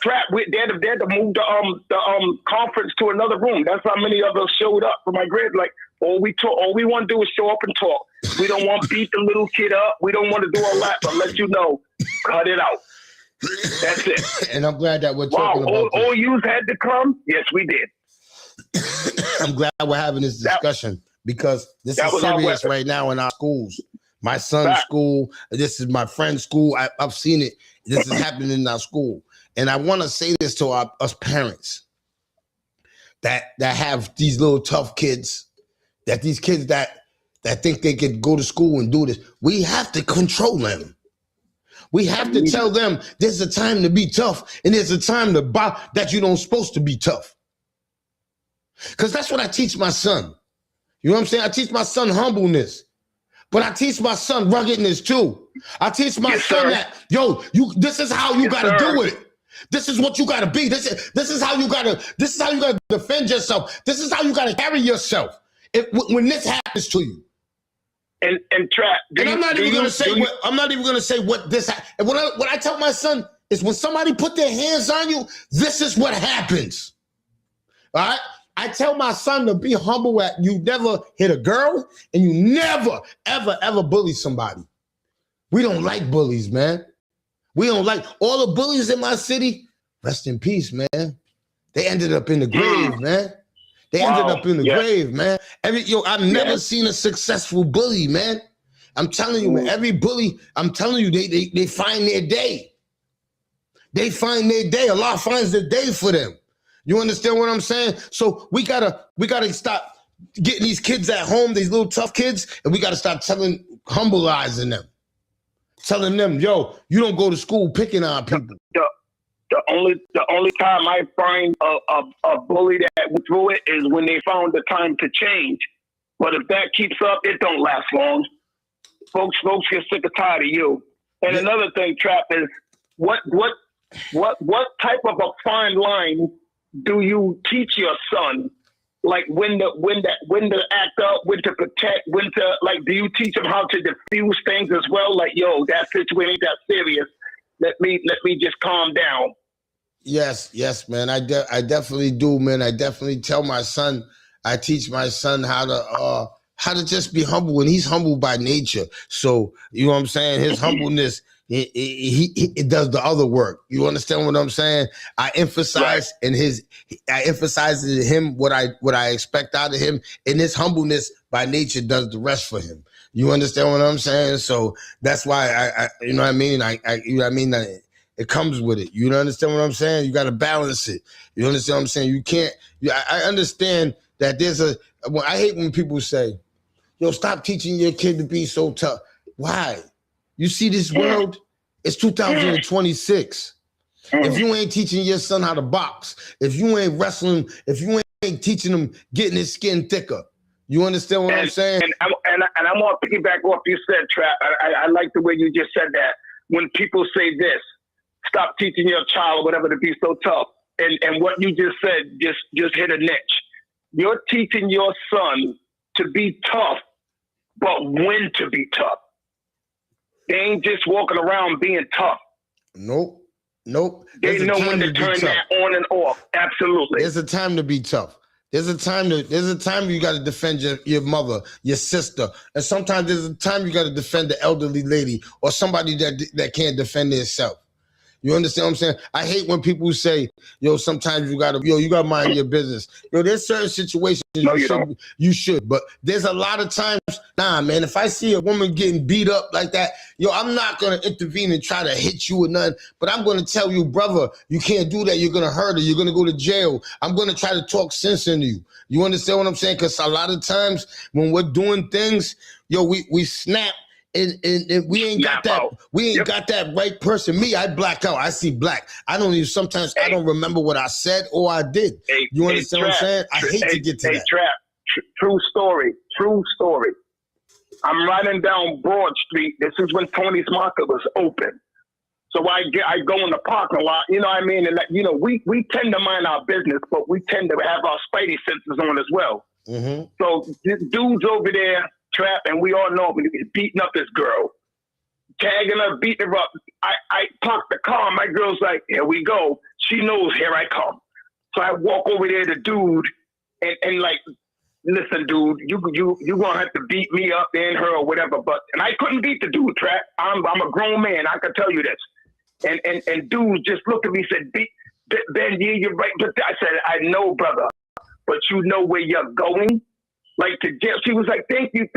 Trap, they had to move the conference to another room. That's how many of us showed up for my grade. Like, all we want to do is show up and talk. We don't want to beat the little kid up. We don't want to do all that, but let you know, cut it out. That's it. And I'm glad that we're Wow, talking about this. all yous had to come? Yes, we did. I'm glad we're having this discussion because this is serious right now in our schools. My son's school, this is my friend's school. I've seen it. This is happening in our school. And I want to say this to us parents that have these little tough kids, that these kids that think they could go to school and do this. We have to control them. We have to tell them there's a time to be tough and there's a time to that you don't supposed to be tough. Because that's what I teach my son. You know what I'm saying? I teach my son humbleness, but I teach my son ruggedness too. I teach my son that, this is how you got to do it. This is what you got to be. This is how you got to defend yourself. This is how you got to carry yourself when this happens to you. And Trap. And I'm not even going to say what this. And what I tell my son is when somebody put their hands on you, this is what happens. All right. I tell my son to be humble at you never hit a girl and you never, ever, ever bully somebody. We don't like bullies, man. We don't like all the bullies in my city. Rest in peace, man. They ended up in the grave, man. They ended up in the grave, man. I've never seen a successful bully, man. I'm telling you, man, every bully, I'm telling you, they find their day. They find their day. Allah finds the day for them. You understand what I'm saying? So we gotta stop getting these kids at home, these little tough kids, and we gotta start humbleizing them. Telling them, you don't go to school picking on people. The only time I find a bully that went through it is when they found the time to change. But if that keeps up, it don't last long. Folks get sick and tired of you. And another thing, Trap, is what type of a fine line do you teach your son? Like when to act up, when to protect, do you teach him how to diffuse things as well? Like, that situation ain't that serious. Let me just calm down. Yes, man. I definitely do, man. I definitely tell my son. I teach my son how to just be humble, and he's humble by nature. So you know what I'm saying. His humbleness, it does the other work. You understand what I'm saying? I emphasize in him what I expect out of him, and his humbleness by nature does the rest for him. You understand what I'm saying? So that's why I you know what I mean? It comes with it. You understand what I'm saying? You got to balance it. You understand what I'm saying? You can't. I understand that I hate when people say, stop teaching your kid to be so tough. Why? You see this world? It's 2026. If you ain't teaching your son how to box, if you ain't wrestling, if you ain't teaching him getting his skin thicker, you understand what I'm saying? And I want to piggyback off you said, Trap. I like the way you just said that. When people say this, stop teaching your child whatever to be so tough. And what you just said just hit a niche. You're teaching your son to be tough, but when to be tough. They ain't just walking around being tough. Nope. They know when to turn that on and off. Absolutely. There's a time to be tough. There's a time you got to defend your mother, your sister. And sometimes there's a time you got to defend the elderly lady or somebody that can't defend themselves. You understand what I'm saying? I hate when people say, sometimes you gotta mind your business. There's certain situations you should, but there's a lot of times, man, if I see a woman getting beat up like that, I'm not gonna intervene and try to hit you or nothing, but I'm gonna tell you, brother, you can't do that. You're gonna hurt her. You're gonna go to jail. I'm gonna try to talk sense into you. You understand what I'm saying? Because a lot of times when we're doing things, we snap. And we ain't got that. We ain't got that right person. Me, I black out. I see black. I don't even. Sometimes I don't remember what I said or I did. You understand what I'm saying? I hate to get to that. Trap. True story. I'm riding down Broad Street. This is when Tony's Market was open. So I go in the parking lot. You know what I mean? And we tend to mind our business, but we tend to have our spidey senses on as well. Mm-hmm. So this dude's over there. Trap, and we all know he's beating up this girl, tagging her, beating her up. I parked the car. My girl's like, here we go. She knows, here I come. So I walk over there to dude and like, listen, dude, you gonna have to beat me up and her or whatever. And I couldn't beat the dude, Trap. I'm a grown man. I can tell you this. And dude just looked at me and said, Ben, yeah, you're right. But I said, I know, brother, but you know where you're going? Like to jail. She was like, thank you.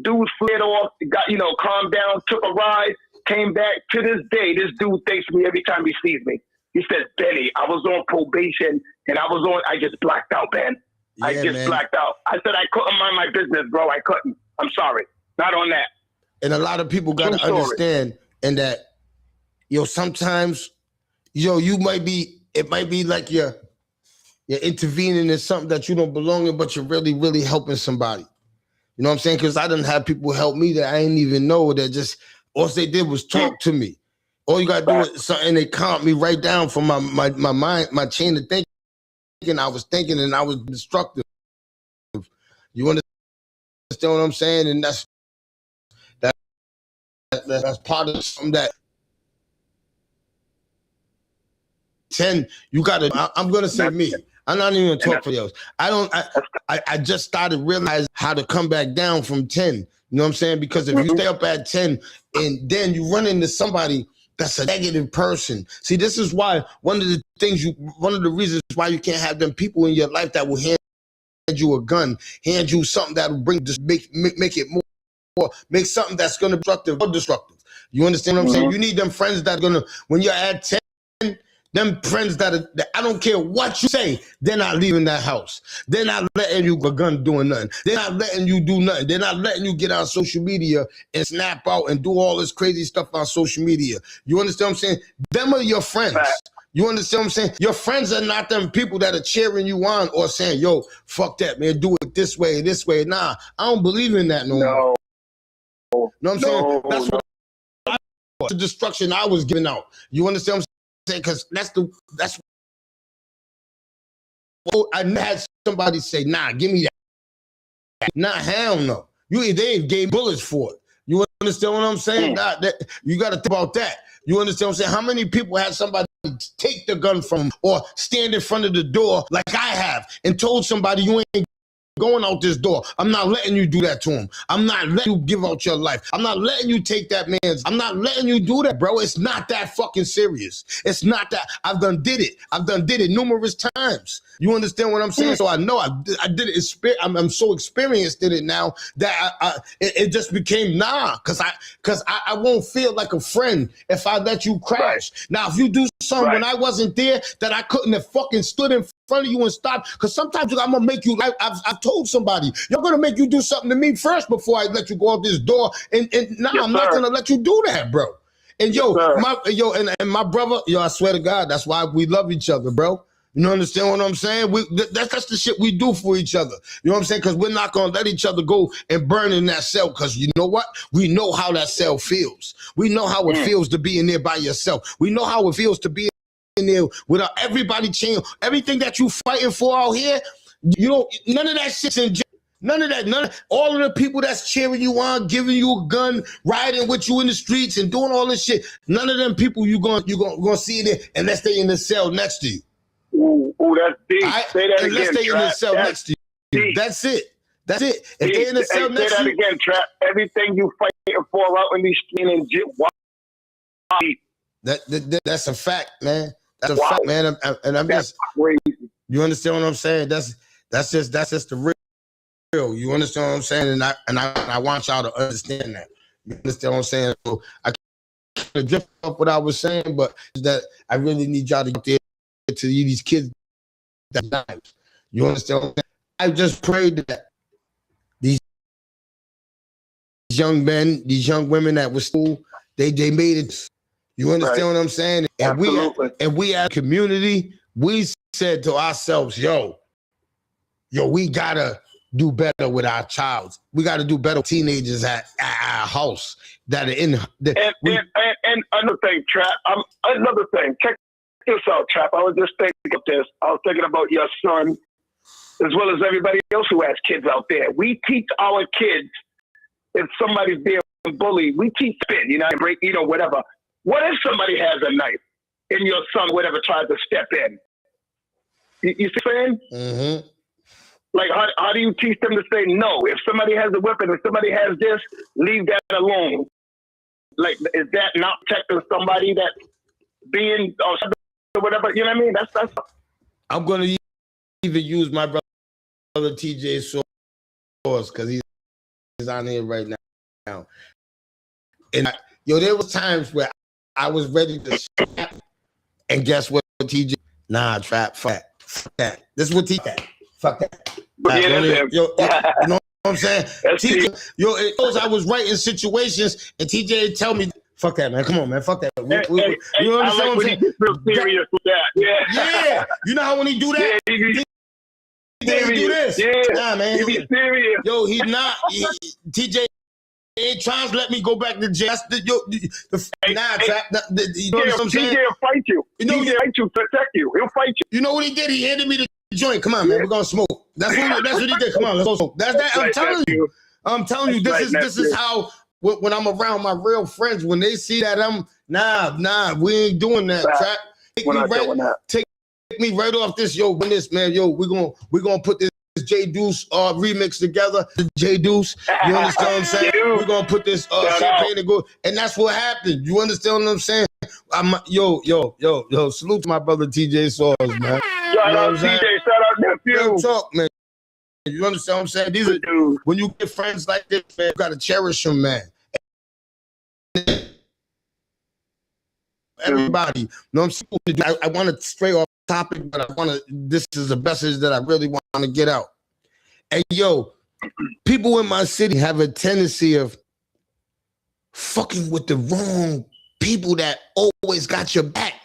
Dude fled off, got, calmed down, took a ride, came back. To this day, this dude thanks me every time he sees me. He says, Benny, I was on probation and I just blacked out, man. Yeah, I just blacked out. I said, I couldn't mind my business, bro. I couldn't. I'm sorry. Not on that. And a lot of people got to understand and that, sometimes, it might be like you're intervening in something that you don't belong in, but you're really, really helping somebody. You know what I'm saying? Because I didn't have people help me that I didn't even know, that just, all they did was talk to me. All you got to do is something, they calm me right down from my mind, my chain of thinking. I was thinking and I was destructive. You understand what I'm saying? And that's part of something that 10, you got to, I'm going to say me. I'm not even going to talk for else. I just started realizing how to come back down from 10. You know what I'm saying? Because if you stay up at 10 and then you run into somebody that's a negative person. See, this is why one of the reasons why you can't have them people in your life that will hand you a gun, hand you something that will make it more, make something that's going to be destructive. You understand what I'm saying? You need them friends that are going to, when you're at 10, them friends that I don't care what you say, they're not leaving that house. They're not letting you a gun doing nothing. They're not letting you do nothing. They're not letting you get on social media and snap out and do all this crazy stuff on social media. You understand what I'm saying? Them are your friends. You understand what I'm saying? Your friends are not them people that are cheering you on or saying, yo, fuck that, man, do it this way. Nah, I don't believe in that no more. You know what I'm saying? That's what the destruction I was giving out. You understand what I'm saying? Because that's I had somebody say, nah, give me that. Nah, hell no. They gave bullets for it. You understand what I'm saying? Nah, you got to think about that. You understand what I'm saying? How many people had somebody take the gun from them or stand in front of the door like I have and told somebody you ain't going out this door. I'm not letting you do that to him. I'm not letting you give out your life. I'm not letting you take that man's. I'm not letting you do that, bro. It's not that fucking serious. It's not that. I've done did it numerous times. You understand what I'm saying? So I know I did it. I'm so experienced in it now that it just became because I won't feel like a friend if I let you crash. Right. Now, if you do something when I wasn't there that I couldn't have fucking stood in front of you and stop, because sometimes I'm gonna make you like I've told somebody, you're gonna make you do something to me first before I let you go out this door. And I'm not gonna let you do that, bro. And my brother, I swear to God, that's why we love each other, bro. You understand what I'm saying? That's the shit we do for each other. You know what I'm saying? Because we're not going to let each other go and burn in that cell, because you know what? We know how that cell feels. We know how it feels to be in there by yourself. We know how it feels to be in there without everybody change. Everything that you fighting for out here, none of that shit's in jail. None of that. All of the people that's cheering you on, giving you a gun, riding with you in the streets and doing all this shit, none of them people you're gonna see there unless they in the cell next to you. Ooh, that's deep. Say that unless again, they in the cell next to you. Deep. That's it. If they in the cell next to you. Say that again, Trap. Everything you fighting for out in these streets and that's a fact, man. That's a fact, man. I'm just crazy. You understand what I'm saying? That's just the real. You understand what I'm saying? And I want y'all to understand that. You understand what I'm saying? So I can't drift up what I was saying, but that I really need y'all to get there to these kids that lives. You understand what I'm saying? I just prayed that these young men, these young women that were school, they made it. You understand what I'm saying? And we as a community, we said to ourselves, yo, we gotta do better with our child. We gotta do better with teenagers at our house that are in. And another thing, Trap. Another thing. Check this out, Trap. I was just thinking of this. I was thinking about your son, as well as everybody else who has kids out there. We teach our kids, if somebody's being bullied, we teach spin, break, whatever. What if somebody has a knife and your son, whatever, tries to step in? You see what I'm saying? Mm-hmm. Like, how do you teach them to say no? If somebody has a weapon, if somebody has this, leave that alone. Like, is that not protecting somebody that's being or whatever? You know what I mean? That's. I'm gonna even use my brother TJ Source because he's on here right now. And there was times where I was ready to snap, and guess what, TJ? Nah, trap, fuck that. This is what TJ. Fuck that. You know what I'm saying? TJ, it knows I was right in situations, and TJ tell me, fuck that, man. Come on, man. Fuck that. You know what I'm saying? He gets real serious with that. Yeah. You know how when he do that? Yeah, TJ do this. Yeah. Nah, man. He be serious. Yo, he's not. TJ ain't trying to let me go back to jail. That's trap. You know what I'm saying? TJ will fight you. TJ will fight you, protect you. He'll fight you. You know what he did? He handed me the joint. Come on, man. We're gonna smoke. That's what he did. Come on, let's go smoke. That's that. I'm telling you. This is how when I'm around my real friends, when they see that I'm nah, we ain't doing that. Trap. Take me right off this, win this, man. We're gonna put this J Deuce remix together. The J Deuce, you understand what I'm saying? We're gonna put this champagne and go, and that's what happened. You understand what I'm saying? Salute to my brother TJ Source, man. Shout out TJ, shout out nephew. Real talk, man. You understand what I'm saying? These are when you get friends like this, man, you gotta cherish them, man. Everybody, you know what I'm saying? I want to stray off topic, but this is a message that I really want to get out. And people in my city have a tendency of fucking with the wrong people that always got your back.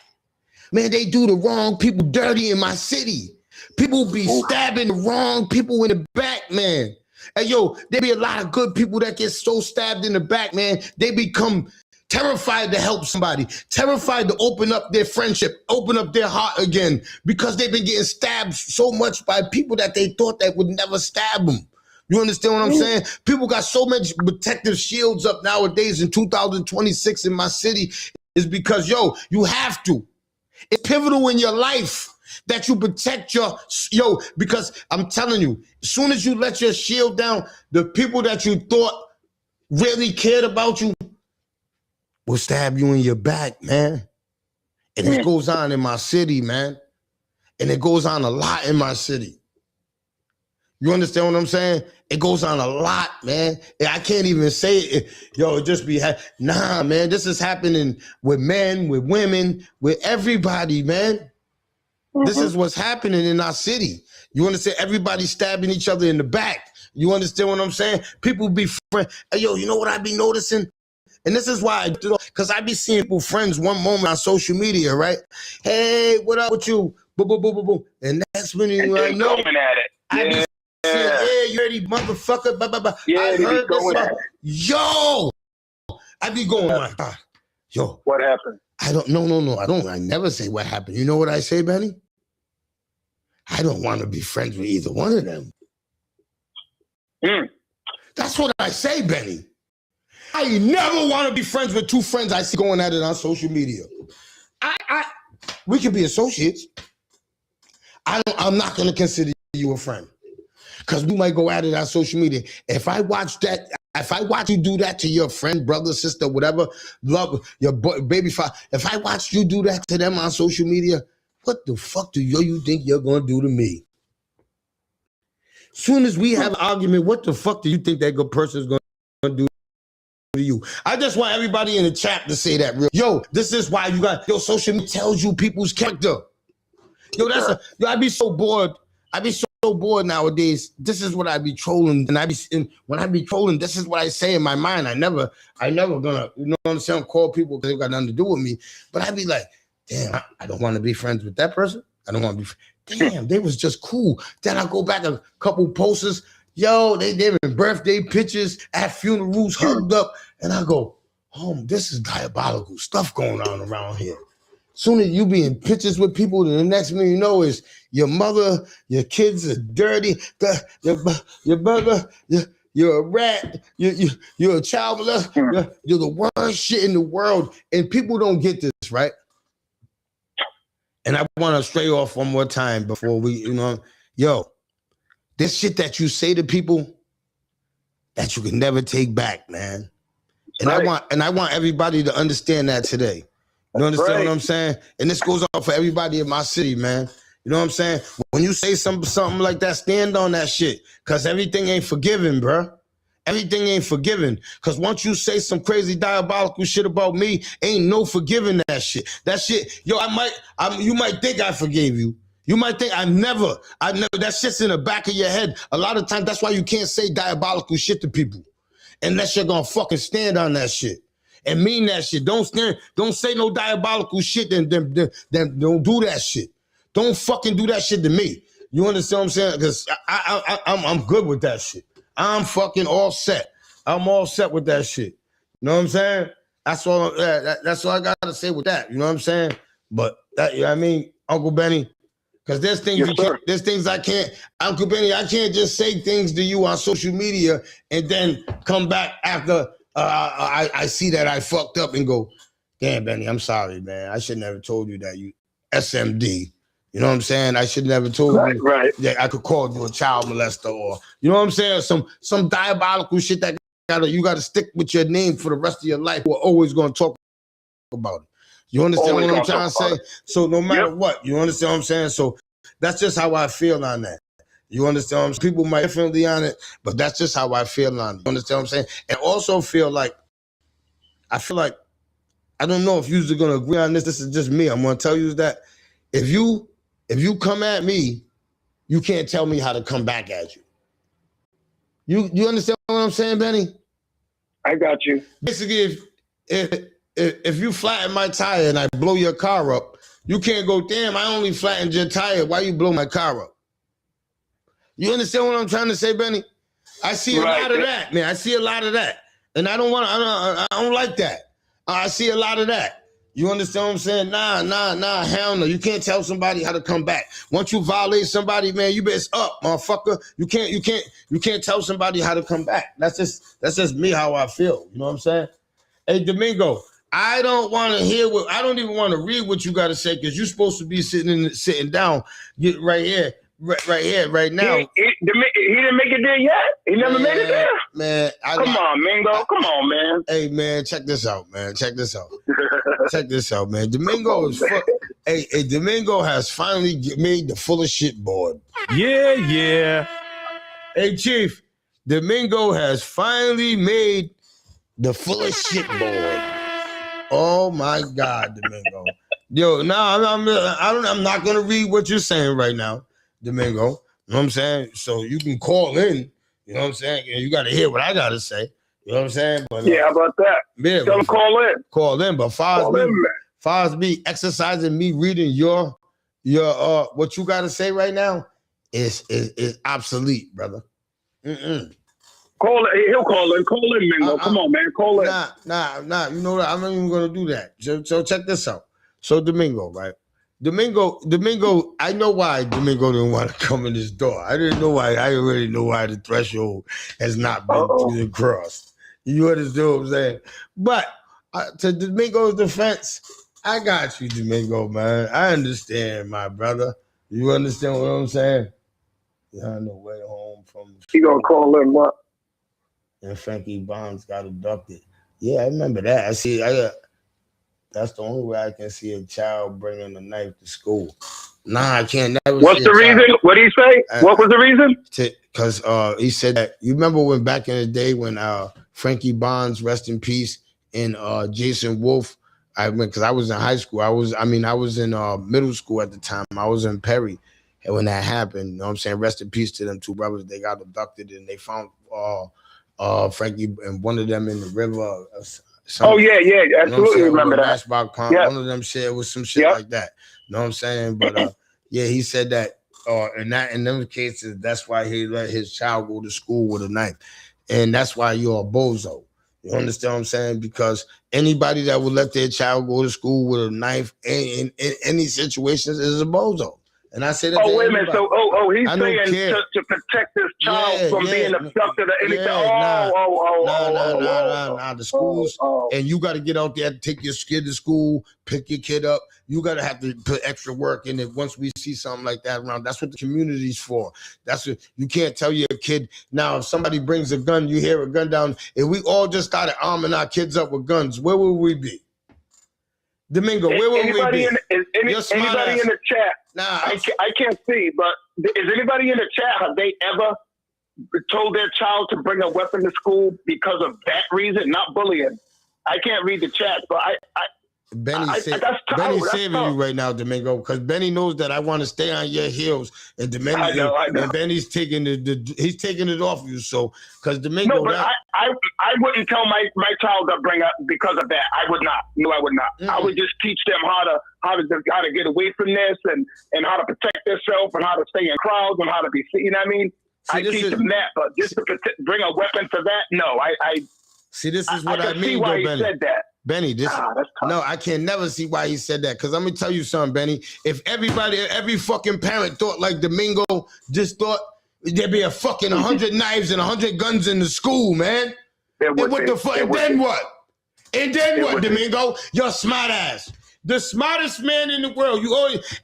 Man, they do the wrong people dirty in my city. People be stabbing the wrong people in the back, man. And there be a lot of good people that get so stabbed in the back, man. They become terrified to help somebody, terrified to open up their friendship, open up their heart again, because they've been getting stabbed so much by people that they thought that would never stab them. You understand what I'm saying? People got so much protective shields up nowadays in 2026 in my city is because, you have to. It's pivotal in your life that you protect because I'm telling you, as soon as you let your shield down, the people that you thought really cared about you will stab you in your back, man. And it goes on in my city, man. And it goes on a lot in my city. You understand what I'm saying? It goes on a lot, man. I can't even say it. It just be, nah, man, this is happening with men, with women, with everybody, man. This is what's happening in our city. You understand? Everybody stabbing each other in the back. You understand what I'm saying? People be friends. Hey, you know what I be noticing? And this is why I do it, because I be seeing people friends one moment on social media, right? Hey, what up with you? Boom, boom, boom, boom, boom. And that's when you know. Coming at it. I be saying, you ready, motherfucker? Blah, blah, blah. Yeah, I heard this. Yo! I be going, oh my God. Yo. What happened? I don't, no. I never say what happened. You know what I say, Benny? I don't want to be friends with either one of them. That's what I say, Benny. I never want to be friends with two friends I see going at it on social media. We could be associates. I'm not going to consider you a friend because we might go at it on social media. If I watch you do that to your friend, brother, sister, whatever, love, your baby father, if I watch you do that to them on social media, what the fuck do you think you're going to do to me? Soon as we have an argument, what the fuck do you think that good person is going to do to you? I just want everybody in the chat to say that real. This is why you got, social media tells you people's character. I'd be so bored. I'd be so bored nowadays. This is what I be trolling. And when I be trolling, this is what I say in my mind. I never gonna, you know what I'm saying, call people because they got nothing to do with me. But I'd be like, damn, I don't want to be friends with that person. I don't want to be, damn, they was just cool. Then I go back a couple posters. They in birthday pictures at funerals, hugged up. And I go, this is diabolical stuff going on around here. Soon as you be in pictures with people, then the next thing you know is your mother, your kids are dirty, your brother, you're a rat, you're a child molester, you're the worst shit in the world. And people don't get this, right? And I want to stray off one more time before we, this shit that you say to people that you can never take back, man. And Right. I want everybody to understand that today. You understand what I'm saying? And this goes out for everybody in my city, man. You know what I'm saying? When you say something like that, stand on that shit. Cause everything ain't forgiven, bro. Everything ain't forgiven. Cause once you say some crazy diabolical shit about me, ain't no forgiving that shit. That shit, yo, you might think I forgave you. You might think I never, that shit's in the back of your head. A lot of times, that's why you can't say diabolical shit to people. Unless you're gonna fucking stand on that shit and mean that shit. Don't say no diabolical shit, then don't do that shit. Don't fucking do that shit to me. You understand what I'm saying? Because I'm good with that shit. I'm fucking all set. I'm all set with that shit. You know what I'm saying? That's all I gotta say with that. You know what I'm saying? But that, you know what I mean, Uncle Benny, because there's things there's things I can't, Uncle Benny, I can't just say things to you on social media and then come back after I see that I fucked up and go, damn, Benny, I'm sorry, man. I should never told you that you SMD. You know what I'm saying? I should never told you that I could call you a child molester, or you know what I'm saying? Some diabolical shit that you gotta stick with your name for the rest of your life. We're always gonna talk about it. You understand what I'm trying to say? So no matter what, you understand what I'm saying? So that's just how I feel on that. You understand what I'm saying? People might differently on it, but that's just how I feel on it. You understand what I'm saying? And also I feel like, I don't know if you're gonna agree on this. This is just me. I'm gonna tell you that if you come at me, you can't tell me how to come back at you. You understand what I'm saying, Benny? I got you. Basically, if you flatten my tire and I blow your car up, you can't go, damn, I only flattened your tire. Why you blow my car up? You understand what I'm trying to say, Benny? I see a lot of that, man. I see a lot of that. And I don't like that. I see a lot of that. You understand what I'm saying? Nah, hell no. You can't tell somebody how to come back. Once you violate somebody, man, you best up, motherfucker. You can't tell somebody how to come back. That's just me how I feel. You know what I'm saying? Hey, Domingo, I don't want to hear I don't even want to read what you got to say, because you're supposed to be sitting down, get right here, right now. He didn't make it there yet. He never made it there. Man, come on, Mingo. Come on, man. Hey, man, check this out, man. Check this out. Check this out, man. Domingo Domingo has finally made the full of shit board. Yeah. Hey, Chief, Domingo has finally made the full of shit board. Oh my God, Domingo. Yo, I'm not gonna read what you're saying right now, Domingo. You know what I'm saying? So you can call in. You know what I'm saying? You got to hear what I got to say. You know what I'm saying? But yeah, how about that? Yeah, tell them call in. Call in. But far as me exercising, me reading your what you got to say right now is obsolete, brother. Call it. He'll call in. Call in, Mingo. Come on, man. Call in. Nah. You know what? I'm not even gonna do that. So check this out. So Domingo, right? Domingo. I know why Domingo didn't want to come in this door. I didn't know why. I already know why the threshold has not been crossed. You understand what I'm saying? But to Domingo's defense, I got you, Domingo, man. I understand, my brother. You understand what I'm saying? You're on the way home from. He gonna call in what? And Frankie Bonds got abducted. Yeah, I remember that. That's the only way I can see a child bringing a knife to school. Nah, I can't never. What's the reason? What did he say? What was the reason? Because he said that, you remember when back in the day when Frankie Bonds, rest in peace, and Jason Wolf, because I was in high school. I was in middle school at the time. I was in Perry. And when that happened, you know what I'm saying? Rest in peace to them two brothers. They got abducted and they found Frankie and one of them in the river. Yeah, absolutely, you know remember that. Yep. One of them said it was some shit like that. You know what I'm saying? But yeah, he said that in them cases, that's why he let his child go to school with a knife. And that's why you're a bozo. You understand what I'm saying? Because anybody that would let their child go to school with a knife in any situations is a bozo. And I said that. Wait a minute. So, he's saying to protect protect this child from being abducted or anything. The schools, and you got to get out there, take your kid to school, pick your kid up. You got to have to put extra work in it. Once we see something like that around, that's what the community's for. That's what you can't tell your kid. Now, if somebody brings a gun, you hear a gun down. If we all just started arming our kids up with guns, where would we be? Domingo, where would we be? Anybody in the chat? Nah, I can't see, but is anybody in the chat, have they ever told their child to bring a weapon to school because of that reason, not bullying? I can't read the chat, but Benny's saving you right now, Domingo, because Benny knows that I want to stay on your heels, and Domingo, I know. And Benny's taking he's taking it off you. So, because Domingo, no, but I wouldn't tell my child to bring up because of that. I would not. No, I would not. Mm-hmm. I would just teach them how to get away from this and how to protect themselves and how to stay in crowds and how to be. You know what I mean? I teach them that, but just to bring a weapon for that, no. I see. This is what I mean. See why he said that. Benny, no, I can never see why he said that. Because I'm gonna tell you something, Benny. If every fucking parent thought like Domingo, just thought there'd be a fucking 100 knives and 100 guns in the school, man. And what the fuck? And then what? And then what, Domingo? You're smart ass. The smartest man in the world. You always,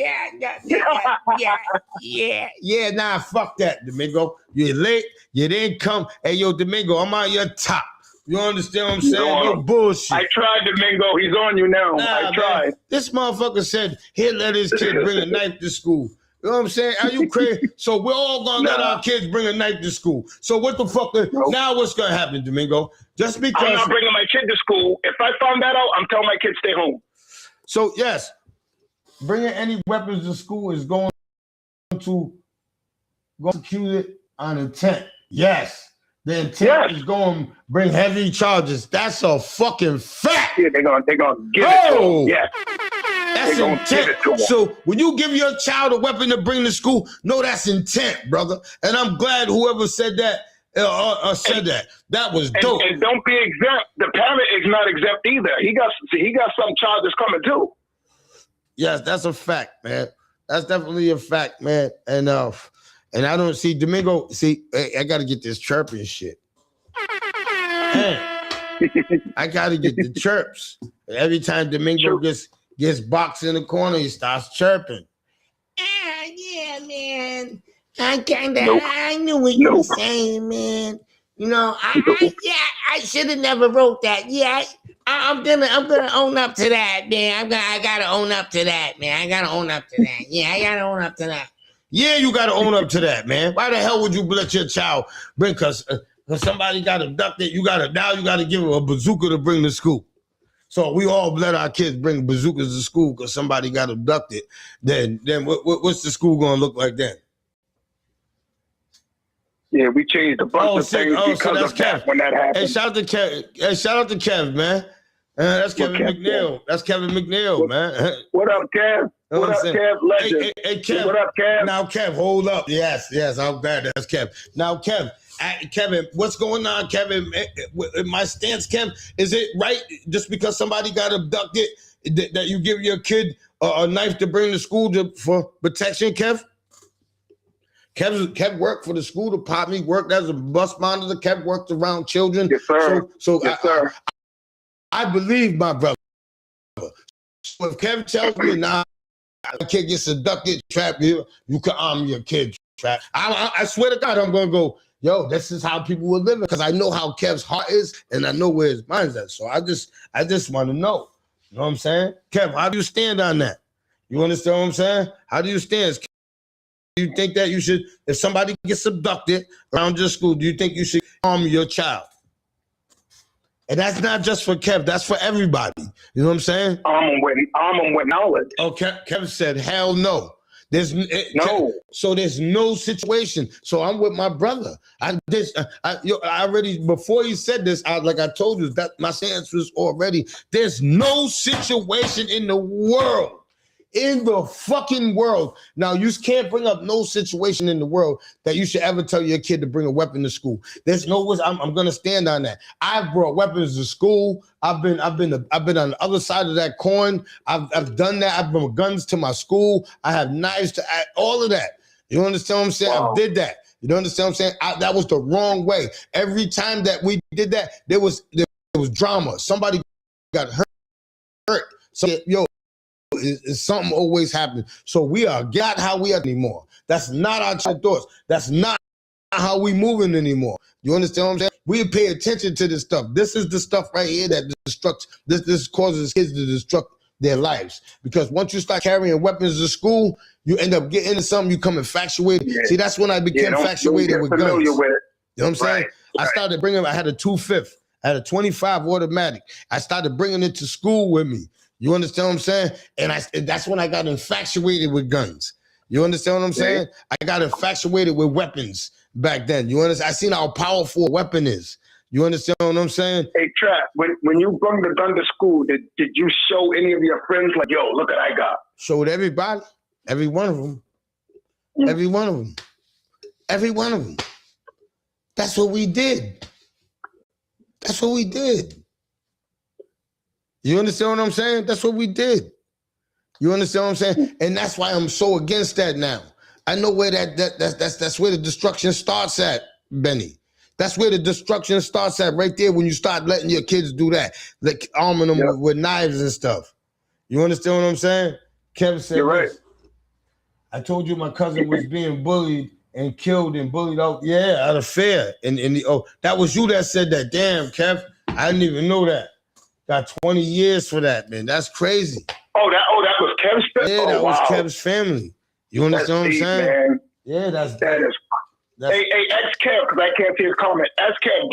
yeah. Nah, fuck that, Domingo. You're late. You didn't come. Hey, yo, Domingo, I'm on your top. You understand what I'm saying? No bullshit. I tried, Domingo. He's on you now. I tried. Man. This motherfucker said he'll let his kid bring a knife to school. You know what I'm saying? Are you crazy? So we're all going to let our kids bring a knife to school. So what the fuck? Now what's going to happen, Domingo? Just because. I'm not bringing my kid to school. If I found that out, I'm telling my kid stay home. So, yes, bringing any weapons to school is going to execute it on intent. Yes. The intent is going to bring heavy charges. That's a fucking fact. Yeah, they're going to give it to them. Yeah. That's intent. So when you give your child a weapon to bring to school, no, that's intent, brother. And I'm glad whoever said that said that. That was dope. And don't be exempt. The parent is not exempt either. He got some charges coming too. Yes, that's a fact, man. That's definitely a fact, man. And I don't see Domingo. See, I got to get this chirping shit. I got to get the chirps. Every time Domingo gets boxed in the corner, he starts chirping. Yeah, man. I knew what you were saying, man. You know, I should have never wrote that. Yeah, I'm gonna own up to that, man. I gotta own up to that, man. I gotta own up to that. Yeah, I gotta own up to that. Yeah, you gotta own up to that, man. Why the hell would you let your child bring? Because somebody got abducted, you gotta give him a bazooka to bring to school. So we all let our kids bring bazookas to school because somebody got abducted. Then what's the school gonna look like then? Yeah, we changed a bunch of things because of that when that happened. Hey, shout out to Kev, man. That's Kevin McNeil. That's Kevin McNeil, man. What up, Kev? What up, Kev? Legend. Hey, Kev. What up, Kev? Now, Kev, hold up. Yes, I'm glad that's Kev. Now, Kevin, what's going on, Kevin? My stance, Kev, is it right just because somebody got abducted that you give your kid a knife to bring to school for protection, Kev? Kev worked for the school department. He worked as a bus monitor. Kev worked around children. Yes, sir. Yes, sir. I believe my brother. So if Kev tells me now a kid gets abducted, trapped, you can arm your kid, trap. I swear to God, I'm gonna go, yo, this is how people were living because I know how Kev's heart is and I know where his mind's at. So I just want to know. You know what I'm saying? Kev, how do you stand on that? You understand what I'm saying? How do you stand? Do you think that you should, if somebody gets abducted around your school, do you think you should arm your child? And that's not just for Kev, that's for everybody. You know what I'm saying? Arm them with knowledge. Oh, Kev said, hell no. There's no. So there's no situation. So I'm with my brother. I already, before he said this, like I told you, that my stance was already, there's no situation in the world. In the fucking world. Now, you can't bring up no situation in the world that you should ever tell your kid to bring a weapon to school. There's no way. I'm gonna stand on that. I've brought weapons to school. I've been on the other side of that coin. I've done that. I've brought guns to my school. I have knives to all of that. You understand what I'm saying? Wow. I did that. You understand what I'm saying? That was the wrong way. Every time that we did that, there was drama. Somebody got hurt. So, something always happened. So we are got how we are anymore. That's not our thoughts. That's not how we moving anymore. You understand what I'm saying? We pay attention to this stuff. This is the stuff right here that destructs. This causes kids to destruct their lives. Because once you start carrying weapons to school, you end up getting into something. You come infatuated. Yeah. See, that's when I became infatuated with guns. With it. You know what I'm saying? Right. I started bringing. I had a 2.5. I had a 25 automatic. I started bringing it to school with me. You understand what I'm saying? And that's when I got infatuated with guns. You understand what I'm saying? I got infatuated with weapons back then. You understand? I seen how powerful a weapon is. You understand what I'm saying? Hey, Trap, when you brought the gun to school, did you show any of your friends like, yo, look what I got? Showed everybody. Every one of them. Every one of them. Every one of them. That's what we did. That's what we did. You understand what I'm saying? That's what we did. You understand what I'm saying? And that's why I'm so against that now. I know where that's where the destruction starts at, Benny. That's where the destruction starts at, right there, when you start letting your kids do that, like arming them with knives and stuff. You understand what I'm saying? Kevin said, you're right. I told you my cousin was being bullied and killed and bullied out. Yeah, out of fear. And that was you that said that. Damn, Kev, I didn't even know that. Got 20 years for that, man. That's crazy. Oh, that was Kev's family? Yeah, that was Kev's family. You understand what I'm saying? Man. Yeah, that is. Hey, ask Kev, because I can't see his comment. Ask Kev,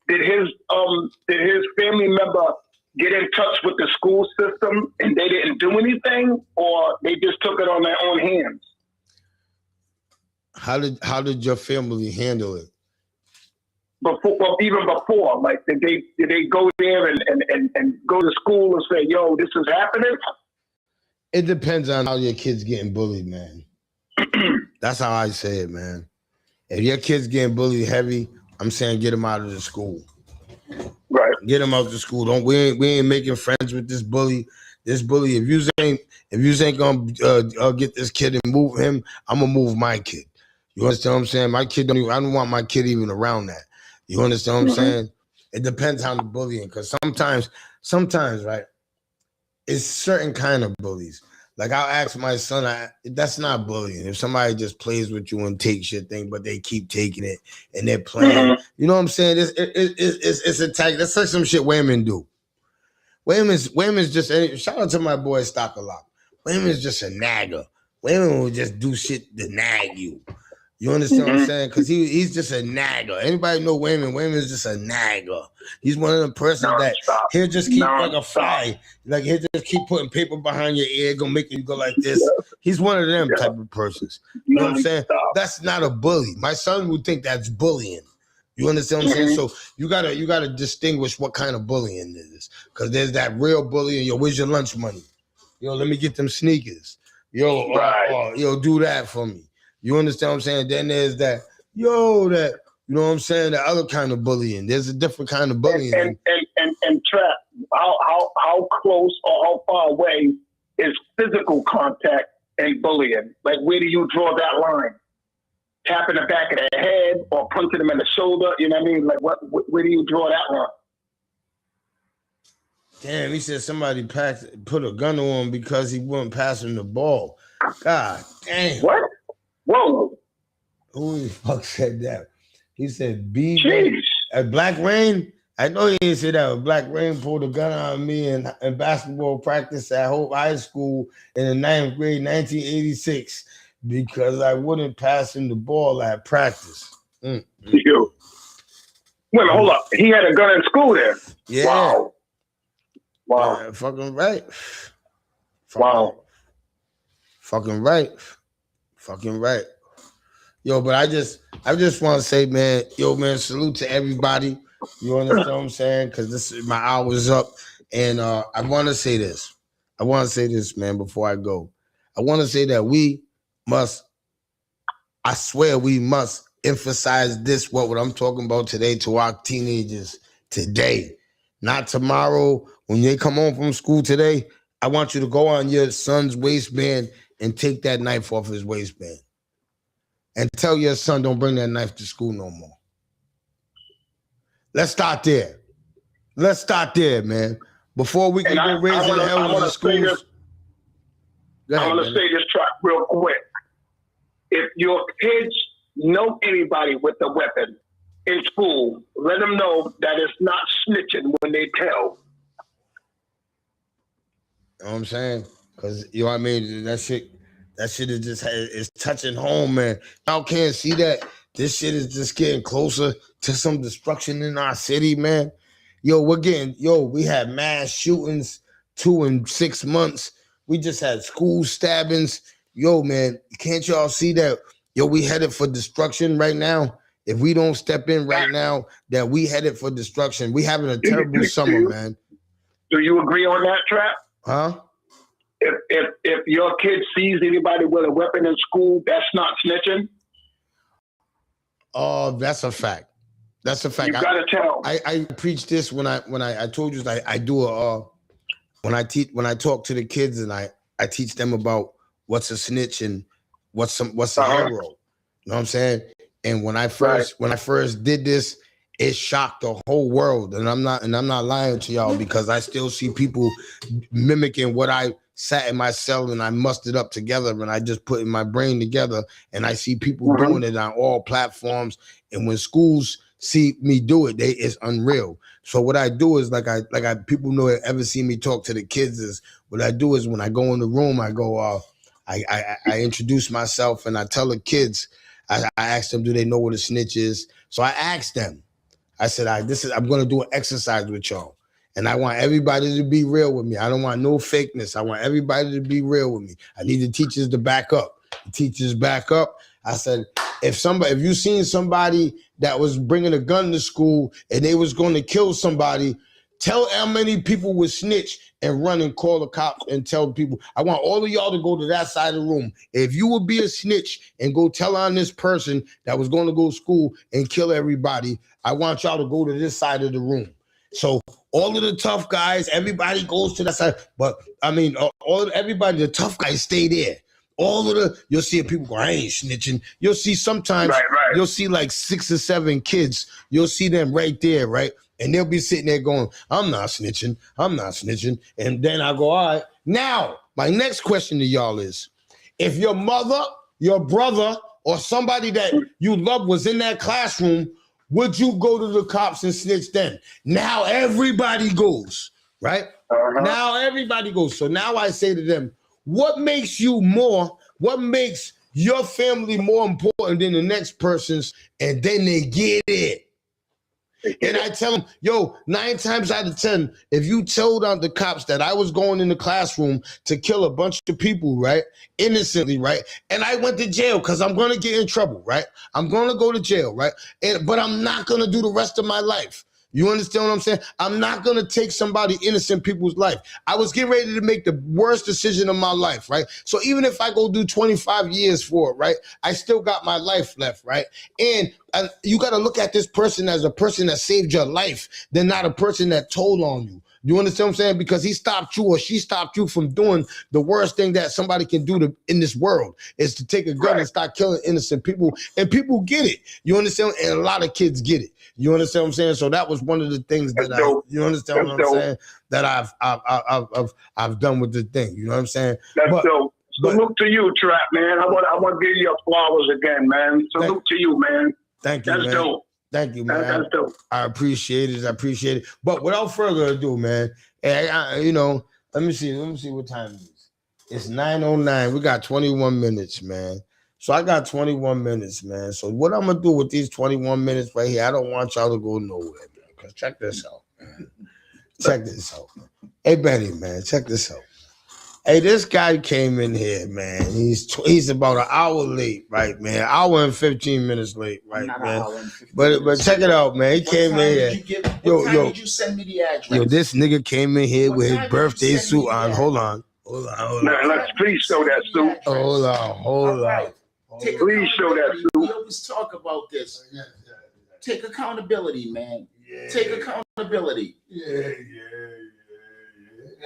did his family member get in touch with the school system and they didn't do anything, or they just took it on their own hands? How did your family handle it? Even before, like did they go there and go to school and say, yo, this is happening? It depends on how your kid's getting bullied, man. That's how I say it, man. If your kid's getting bullied heavy, I'm saying get him out of the school. Right. Get him out of the school. We ain't making friends with this bully. This bully, if you ain't gonna get this kid and move him, I'm gonna move my kid. You understand what I'm saying? My kid I don't want my kid even around that. You understand what I'm saying? It depends on the bullying, because sometimes, right, it's certain kind of bullies. Like I'll ask my son, that's not bullying. If somebody just plays with you and takes your thing, but they keep taking it and they're playing, you know what I'm saying? It's a tag. That's like some shit women do. Women's just, shout out to my boy Stock-a-Lot. Women's just a nagger. Women will just do shit to nag you. You understand what I'm saying? Because he's just a nagger. Anybody know Wayman? Wayman's just a nagger. He's one of the persons that he'll just keep like a fly. Like he'll just keep putting paper behind your ear, gonna make you go like this. He's one of them type of persons. You know what I'm saying? That's not a bully. My son would think that's bullying. You understand what I'm saying? So you gotta distinguish what kind of bullying it is. Because there's that real bullying. Yo, where's your lunch money? Yo, let me get them sneakers. Yo, yo, do that for me. You understand what I'm saying? Then there's that, you know what I'm saying? The other kind of bullying. There's a different kind of bullying. And Trap, how close or how far away is physical contact and bullying? Like, where do you draw that line? Tapping the back of the head or punching them in the shoulder? You know what I mean? Like, where do you draw that line? Damn, he said somebody put a gun on him because he wasn't passing the ball. God damn. What? Whoa. Who the fuck said that? He said, Jeez. At Black Rain? I know he didn't say that. Black Rain pulled a gun on me in basketball practice at Hope High School in the 9th grade, 1986, because I wouldn't pass him the ball at practice. Wait, hold up. He had a gun in school there? Yeah. Wow. Fucking right. Wow. Fucking right. Fucking right. Yo, but I just want to say, man, salute to everybody. You understand what I'm saying? Because my hour's up. And I want to say this. Man, before I go. I want to say that we must emphasize this, what I'm talking about today, to our teenagers today. Not tomorrow. When they come home from school today, I want you to go on your son's waistband and take that knife off his waistband. and tell your son don't bring that knife to school no more. Let's start there. Let's start there, man. Before we can go raising hell in the schools. I'm going to say this track real quick. If your kids know anybody with a weapon in school, let them know that it's not snitching when they tell. You know what I'm saying? Because, you know what I mean? That shit is just it's touching home, man. Y'all can't see that. This shit is just getting closer to some destruction in our city, man. We had mass shootings 2 in 6 months. We just had school stabbings. Yo, man, can't y'all see that? Yo, we headed for destruction right now. If we don't step in right now, that we headed for destruction. We having a terrible summer, man. Do you agree on that, Trap? Huh? If your kid sees anybody with a weapon in school, that's not snitching? Oh, that's a fact. That's a fact. You gotta tell. I preach this when I told you I do when I talk to the kids and I teach them about what's a snitch and what's a hero. You know what I'm saying? And when I first did this, it shocked the whole world. And I'm not lying to y'all because I still see people mimicking what I sat in my cell and I mustered up together and I just put in my brain together, and I see people doing it on all platforms. And when schools see me do it, it's unreal. So what I do is people know it, ever see me talk to the kids is what I do is when I go in the room, I go, I introduce myself and I tell the kids, I ask them, do they know what a snitch is? So I asked them, I said, I'm going to do an exercise with y'all. And I want everybody to be real with me. I don't want no fakeness. I want everybody to be real with me. I need the teachers to back up. The teachers back up. I said, if you seen somebody that was bringing a gun to school and they was going to kill somebody, tell how many people would snitch and run and call the cops and tell people. I want all of y'all to go to that side of the room. If you would be a snitch and go tell on this person that was going to go to school and kill everybody, I want y'all to go to this side of the room. So all of the tough guys, everybody goes to that side. But I mean, everybody, the tough guys stay there. You'll see people go, I ain't snitching. You'll see sometimes, you'll see like 6 or 7 kids. You'll see them right there, right? And they'll be sitting there going, I'm not snitching. I'm not snitching. And then I go, all right. Now, my next question to y'all is, if your mother, your brother, or somebody that you love was in that classroom, would you go to the cops and snitch then? Now everybody goes, right? Now everybody goes. So now I say to them, what makes your family more important than the next person's? And then they get it. And I tell them, 9 times out of 10, if you told on the cops that I was going in the classroom to kill a bunch of people, right, innocently, right, and I went to jail because I'm going to get in trouble, right, I'm going to go to jail, right, but I'm not going to do the rest of my life. You understand what I'm saying? I'm not going to take somebody innocent people's life. I was getting ready to make the worst decision of my life, right? So even if I go do 25 years for it, right, I still got my life left, right? And you got to look at this person as a person that saved your life, than not a person that told on you. You understand what I'm saying? Because he stopped you or she stopped you from doing the worst thing that somebody can do in this world, is to take a gun and start killing innocent people. And people get it. You understand? And a lot of kids get it. You understand what I'm saying? So that was one of the things that you understand what I'm saying? That I've done with the thing. You know what I'm saying? That's dope. Salute to you, Trap, man. I want to give you your flowers again, man. Salute to you, man. Thank you, That's man. dope. Thank you, man. That's dope. I appreciate it. But without further ado, man, let me see what time it is. It's 9:09. We got 21 minutes, man. So I got 21 minutes, man. So what I'm gonna do with these 21 minutes right here, I don't want y'all to go nowhere, man. Because check this out, man. Check this out. Hey, Benny, man, check this out. Hey, this guy came in here, man. He's about an hour late, right, man? Hour and 15 minutes late, right, man? But check it out, man. He came in here. What time did you send me the address? This nigga came in here with his birthday suit on. Hold on. Let's please show that suit. Hold on. Please show that suit. We always talk about this. Take accountability, man. Take accountability. Yeah.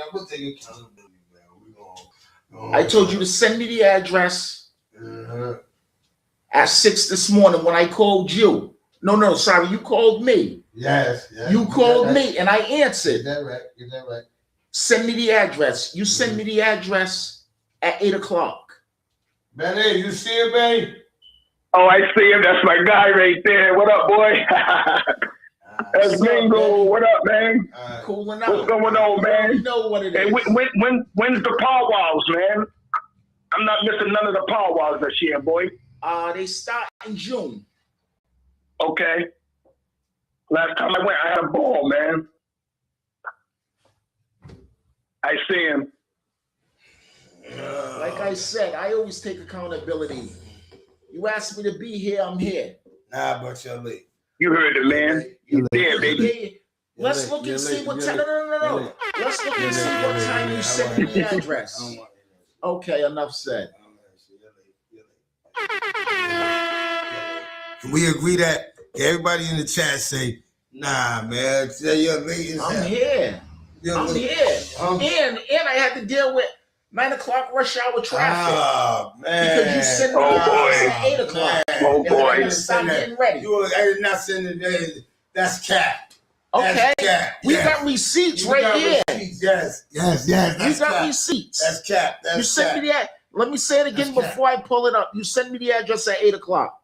I'm gonna take accountability, man. I told you to send me the address. at 6 this morning when I called you. No, sorry, you called me. Yes. You called me and I answered. Is that right? Send me the address. You send me the address at 8 o'clock. Benny, you see it, Benny? Oh, I see him. That's my guy right there. What up, boy? That's Mingo. What up, man? Cooling out. What's going on, man? You know what it is. Hey, when's the powwows, man? I'm not missing none of the powwows this year, boy. They start in June. Okay. Last time I went, I had a ball, man. I see him. Like I said, I always take accountability. You asked me to be here, I'm here. Nah, but you're late. You heard it, man. You there, baby. Let's look and see what time. No. Let's look and see what time you sent me the address. Okay, enough said. Can we agree that everybody in the chat say, nah, man, you're late as hell. I'm here. I'm here. And I had to deal with 9 o'clock rush hour traffic. Oh, man. Because you sent me at 8 o'clock. Oh, boy. I stop getting ready. I did not send it. That's cap. Okay. That's cap. We got receipts right here. Yes. We got receipts. That's cap. You sent me the. Let me say it again before I pull it up. You sent me the address at 8 o'clock.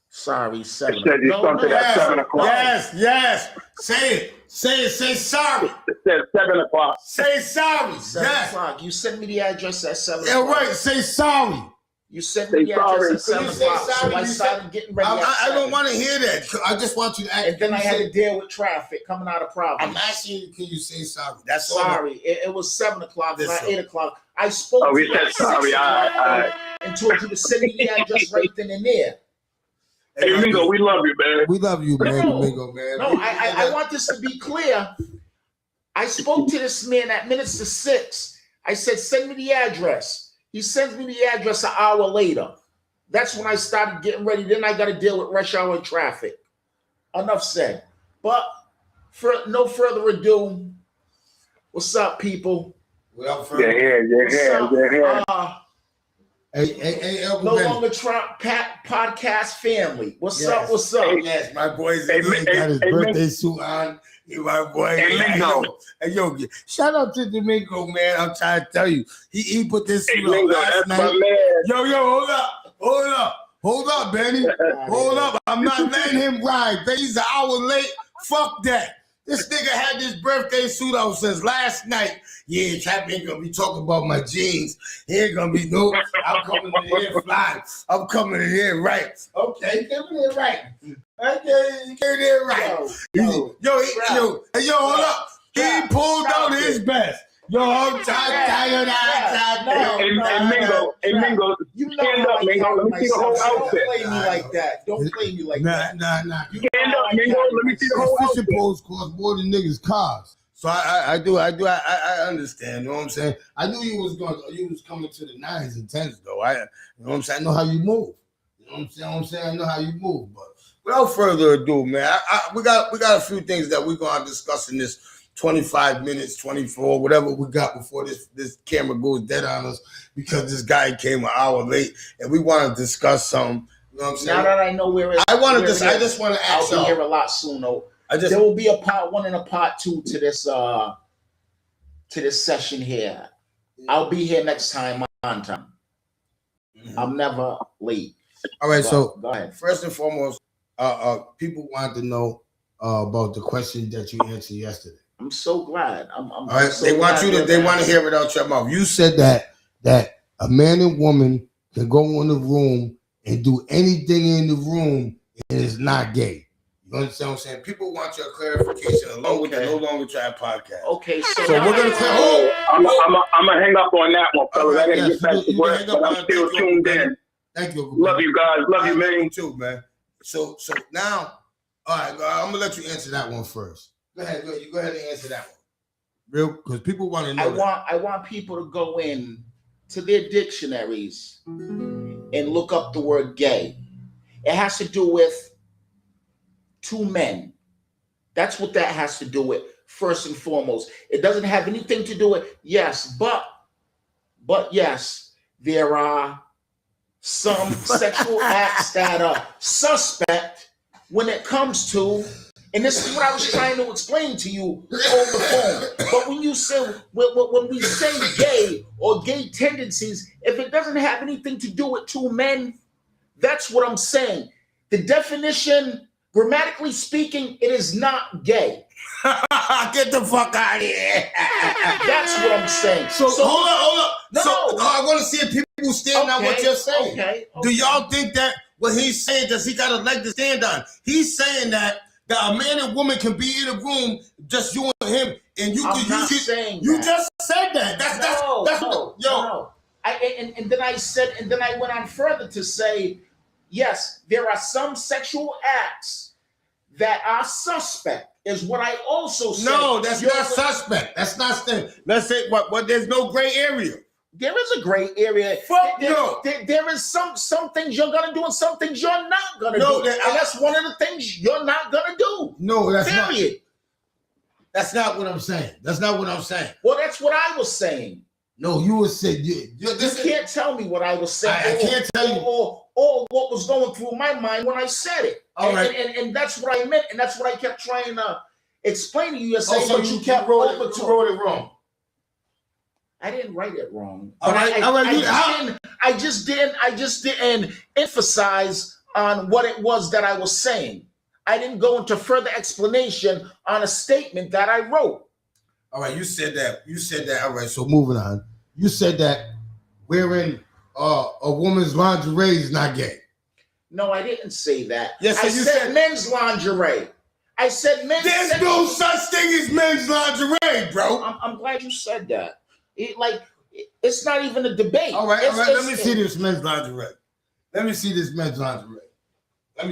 Sorry, 7. It said you something at 7 o'clock. Yes. Say it. Say sorry. It said 7 o'clock. Say sorry. 7 o'clock. You sent me the address at 7 Yeah, o'clock. right. Say sorry. You sent me the address at 7 o'clock. So I started getting ready. I don't want to hear that. I just want you to act. And then I had to deal with traffic coming out of Providence. I'm asking you, can you say sorry? That's sorry. It was 7 o'clock, not 8 o'clock. I spoke to you said at sorry. 6 o'clock and told you to send me the address right then and there. Hey, Mingo, we love you, man. We love you, man. Mingo, man. No, I want this to be clear. I spoke to this man at minutes to 6. I said, send me the address. He sends me the address an hour later. That's when I started getting ready. Then I got to deal with rush hour traffic. Enough said. But for no further ado, what's up, people? Without further ado, Hey, No Longer Trump podcast family. What's up? Yes, my boy's got his birthday suit on. My boy. Hey, yo, shout out to Domingo, man. I'm trying to tell you. He put this suit on last night. Yo, hold up, Benny. Hold up. I'm not letting him ride. He's an hour late. Fuck that. This nigga had this birthday suit on since last night. Yeah, Trap ain't gonna be talking about my jeans. He ain't gonna be I'm coming in here flying. I'm coming in here right. Okay, come in here right. Okay, get in here right. Yo, hold up. He pulled out his best. Yo, I'm tired. Hey, Mingo, stand up, Mingo. Let me see the whole outfit. Don't play me like that. Don't play me like that. Nah. Stand up, Mingo. Let me see the whole outfit. Fishing poles cost more than niggas' cars. So I understand. You know what I'm saying? I knew you was coming to the 9s and 10s though. You know what I'm saying? I know how you move. You know what I'm saying? I know how you move. But without further ado, man, we got a few things that we're gonna discuss in this 25 minutes, 24, whatever we got before this camera goes dead on us because this guy came an hour late and we want to discuss something. You know what I'm saying? Now that I know where I just want to ask I'll be here a lot soon though. There will be a part 1 and a part 2 to this session here. I'll be here next time on time. I'm never late. All right, so go ahead. First and foremost, people want to know about the question that you answered yesterday. I'm so glad. All right, so they want to hear it out your mouth. You said that a man and woman can go in the room and do anything in the room and it's not gay. You understand what I'm saying? People want your clarification along with the No Longer Try podcast. Okay, so we're gonna I'm gonna hang up on that one, fellas. I gotta get back to work, but I'm still tuned in. Thank you. Love you guys. Love you, man. Too, man. So now, all right, I'm gonna let you answer that one first. Go ahead and answer that one. Real, because people want to know. I want people to go in to their dictionaries and look up the word gay. It has to do with 2 men. That's what that has to do with. first and foremost. It doesn't have anything to do with, yes, but yes, there are some sexual acts that are suspect when it comes to, and this is what I was trying to explain to you over the phone. But when you say, when we say gay or gay tendencies, if it doesn't have anything to do with two men, that's what I'm saying. The definition, grammatically speaking, it is not gay. Get the fuck out of here. That's what I'm saying. So hold up. No. So I want to see if people stand on what you're saying. Okay. Do y'all think that what he's saying, does he got a leg to stand on? He's saying that a man and woman can be in a room, just you and him, and you I'm can. not saying you that. just said that. That's No. And then I said, and then I went on further to say, yes, there are some sexual acts that are suspect. Is what I also said. No, that's not suspect. That's not. Let's say what. There's no gray area. There is a gray area. Fuck no. There is some things you're gonna do and some things you're not gonna do. And that's one of the things you're not gonna do. No, that's period. not. That's not what I'm saying. That's not what I'm saying. Well, that's what I was saying. No, you were saying you can't tell me what I was saying. I can't tell you. Or what was going through my mind when I said it. All right. And that's what I meant, and that's what I kept trying to explain to you. So you kept wrote it wrong. I didn't write it wrong. All right. I just didn't emphasize on what it was that I was saying. I didn't go into further explanation on a statement that I wrote. All right, you said that. All right, so moving on. You said that wearing a woman's lingerie is not gay. No, I didn't say that. Yes, so I said men's lingerie. I said men's. There's no such thing as men's lingerie, bro. I'm glad you said that. It's not even a debate. All right. Let me see this men's lingerie. Let me see this men's lingerie. And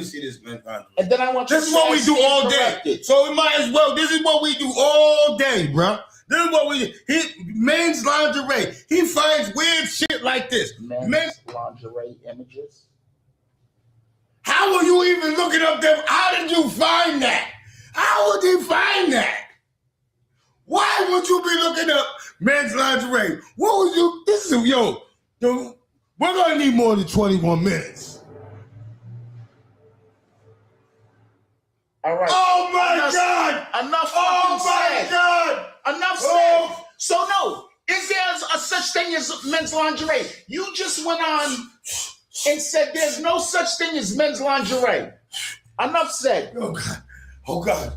then I want you this is what we do all day. So we might as well. This is what we do all day, bro. This is what we do. Men's lingerie. He finds weird shit like this. Men's lingerie images. How are you even looking up them? How did you find that? How would you find that? Why would you be looking up men's lingerie? What would you? This is we're gonna need more than 21 minutes. All right. Oh my God! Enough. Oh my God! Enough said. So no, is there a such thing as men's lingerie? You just went on and said there's no such thing as men's lingerie. Enough said. Oh God!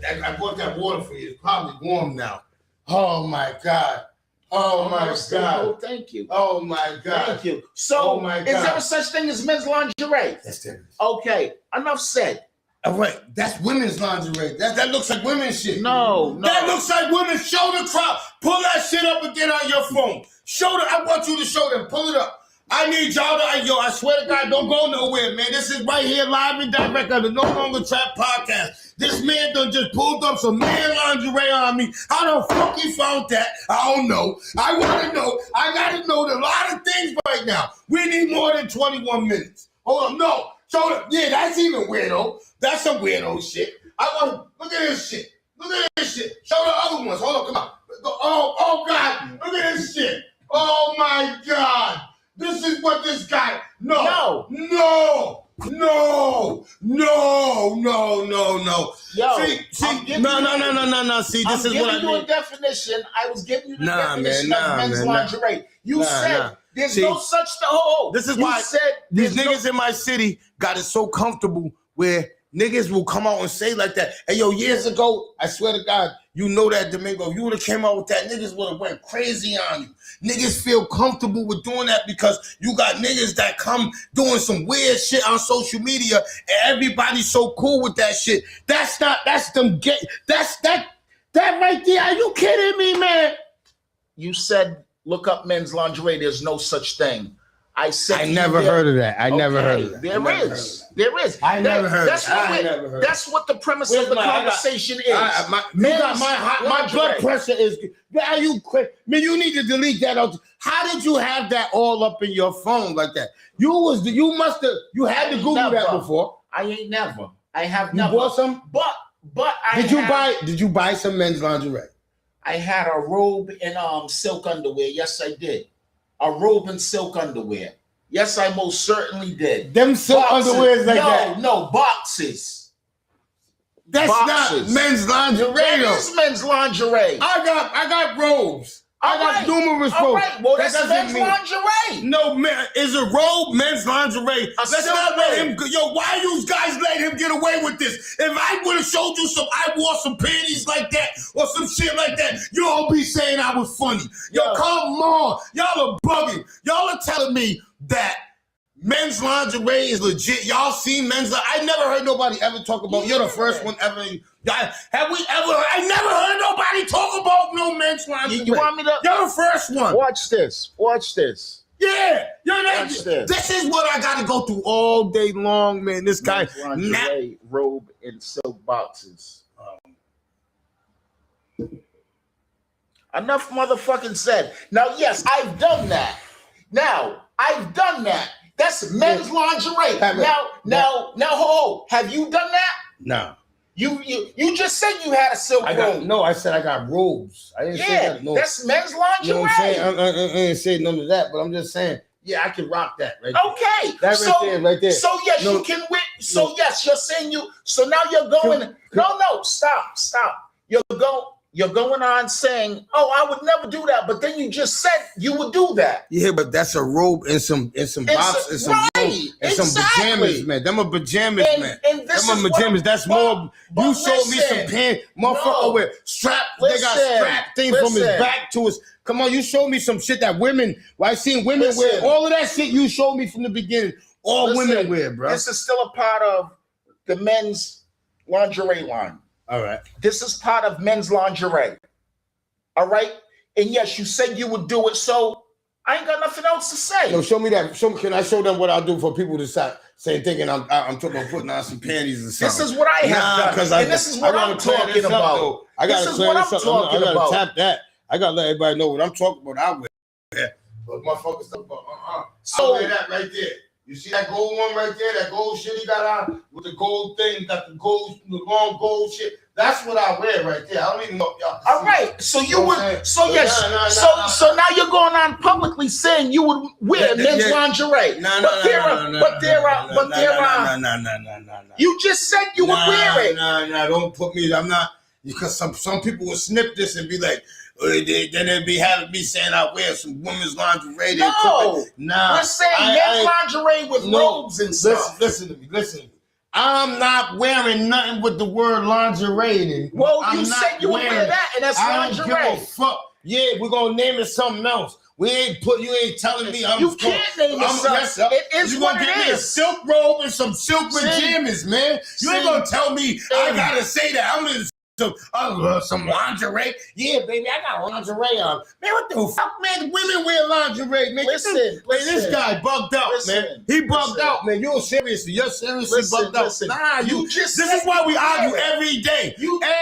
I bought that water for you. It's probably warm now. Oh my God! Oh my God! Oh, thank you. Oh my God! Thank you. So, oh my God. Is there a such thing as men's lingerie? Yes, there is. Okay. Enough said. All right, that's women's lingerie. That looks like women's shit. No. That looks like women's. Show the crowd. Pull that shit up again on your phone. I want you to show them. Pull it up. I need y'all to, I swear to God, don't go nowhere, man. This is right here, live and direct on the No Longer Trap podcast. This man done just pulled up some man lingerie on me. How the fuck he found that? I don't know. I want to know. I got to know a lot of things right now. We need more than 21 minutes. Hold on, no. Show them. Yeah, that's even weirdo. That's some weirdo shit. Look at this shit. Look at this shit. Show the other ones. Hold on, come on. Oh God. Look at this shit. Oh my God. This is what this guy. No. Yo, no. See, no. See, this is what I mean. I'm giving you a definition. I was giving you the definition of men's lingerie. You said there's no such thing. This is why these niggas in my city got it so comfortable where niggas will come out and say like that. Hey, yo, years ago, I swear to God, you know that, Domingo, if you would have came out with that, niggas would have went crazy on you. Niggas feel comfortable with doing that because you got niggas that come doing some weird shit on social media and everybody's so cool with that shit. That's them gay. That right there. Are you kidding me, man? You said, look up men's lingerie. There's no such thing. I said, I never heard of that. I never heard of that. There is. I never heard of that. That's what the premise of the conversation is. My blood pressure is. Are you crazy? Man, you need to delete that out. How did you have that all up in your phone like that? You had to Google that before. I ain't never. I have you never. You bought some? But Did you buy some men's lingerie? I had a robe and silk underwear. Yes, I did. A robe and silk underwear. Yes, I most certainly did. Them silk underwears like that. No, boxes. That's not men's lingerie. That is men's lingerie. I got robes. I got numerous robes. All right, well, that that's men's lingerie. No, man, is a robe men's lingerie? Let's not let him. Yo, why you guys let him get away with this? If I would have showed you I wore some panties like that or some shit like that, y'all be saying I was funny. Yo, come on, y'all are bugging. Y'all are telling me that men's lingerie is legit. Y'all seen men's lingerie? I never heard nobody ever talk about. You're the first one ever. Have we ever? I never heard nobody talk about no men's lingerie. You want me to? You're the first one. Watch this. Yeah, this is what I got to go through all day long, man. This guy, lingerie, robe, and silk boxes. Enough motherfucking said. Now, yes, I've done that. That's men's lingerie. Now, have you done that? No. You just said you had a silk robe. No, I said I got robes. I didn't say that. No. That's men's lingerie. You know what I'm saying? I didn't say none of that, but I'm just saying, yeah, I can rock that right there. Okay. That right there. So yes, you can win. So yes, you're saying you. So now you're going. No, stop. You're going on saying, "Oh, I would never do that," but then you just said you would do that. Yeah, but that's a robe and some box and some pajamas, man. Them are pajamas, man. Them are pajamas. That's more. You showed me some pants, motherfucker with strap. They got strap thing from his back to his. Come on, you showed me some shit that women. Well, I seen women wear all of that shit. You showed me from the beginning. All women wear, bro. This is still a part of the men's lingerie line. All right. This is part of men's lingerie. All right. And yes, you said you would do it. So I ain't got nothing else to say. No, show me that. Can I show them what I'll do for people to start saying, thinking I'm talking about putting on some panties or something? This is what I have done. And this is what I'm talking about. I got to clear this up. I got to tap that. I got to let everybody know what I'm talking about. I wear. But motherfuckers talk about, So I wear that right there. You see that gold one right there? That gold shit he got on with the gold thing, got the long gold shit. That's what I wear right there. I don't even know if y'all. All right. So you would. So yes. So now you're going on publicly saying you would wear men's lingerie. But there are. You just said you would wear it. No. Don't put me. I'm not. Because some people will snip this and be like, then they'd be having me saying I wear some women's lingerie. No. We're saying men's lingerie with robes and stuff. Listen to me. I'm not wearing nothing with the word lingerie in it. Well, you said you would wear that, and that's lingerie. I don't give a fuck. Yeah, we're gonna name it something else. You ain't telling me you can't name it something. It is you what gonna it get me a is. silk robe and some silk pajamas, man. You ain't gonna tell me I gotta say that. I'm in some lingerie. Yeah, baby, I got lingerie on. Man, what the fuck, man? Women wear lingerie, man. Listen, this guy bugged out, man. He bugged out, man. You're seriously bugged out. Nah, this is why we argue every day.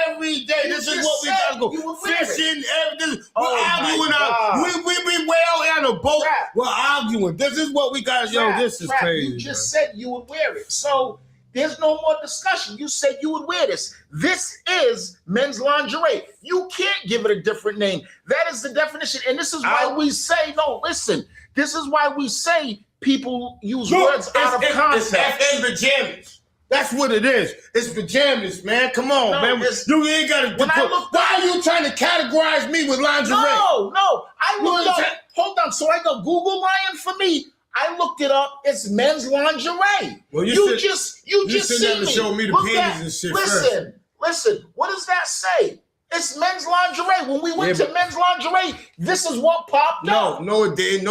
Every day. This is what we gotta go fishing. We're arguing out. We be well on a boat. We're arguing. This is what we got. Yo, this is crazy. You just said you would wear it. So there's no more discussion. You said you would wear this. This is men's lingerie. You can't give it a different name. That is the definition. And this is why we say, no, listen. This is why we say people use words out of context. It's pajamas. That's what it is. It's pajamas, man. Come on, man. You ain't got to. Why are you trying to categorize me with lingerie? No. I looked up. Hold on. So I go Google Lion for me. I looked it up. It's men's lingerie. Well, you just see me. Show me the panties and shit. Listen. What does that say? It's men's lingerie. When we went to men's lingerie, this is what popped up. No, it did.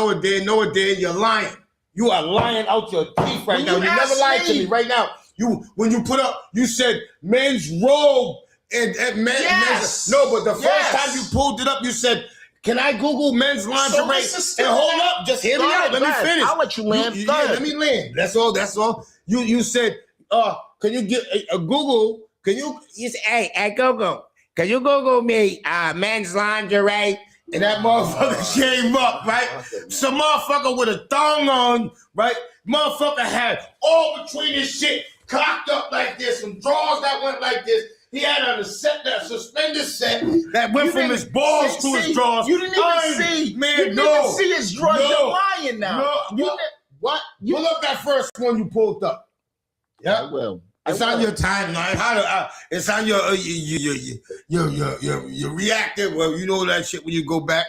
You're lying. You are lying out your teeth right now. You never lied to me right now. When you put up, you said men's robe and men's. Yes. No, but the first time you pulled it up, you said, can I Google men's lingerie? And hold up, just hear me out. Let me finish. I'll let you land. Let me land. That's all. You said, can you get a Google? Can you say, hey, Google, can you Google me men's lingerie? And that motherfucker came up, right? Some motherfucker with a thong on, right? Motherfucker had all between his shit cocked up like this, some drawers that went like this. He had had a set, that suspended set that went from his balls to his drawers. You didn't even see. Man, you didn't even see his drawers. You're lying now. What? Pull up that first one you pulled up. Yeah. I will. It's on your timeline. It's on your reactive. Well, you know that shit when you go back.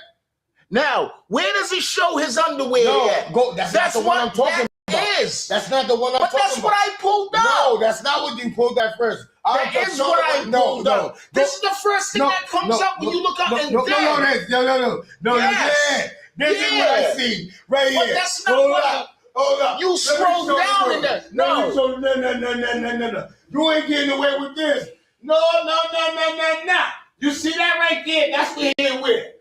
Now, where does he show his underwear at? That's not the one I'm talking about. That's not the one I'm talking about. But that's what I pulled up. No, that's not what you pulled at first. That is what I pulled up. This is the first thing that comes up when you look up and No. Yes. This is what I see right here. But that's not what Hold up. You scroll down in there. No. No. You ain't getting away with this. No. You see that right there? That's what he wear.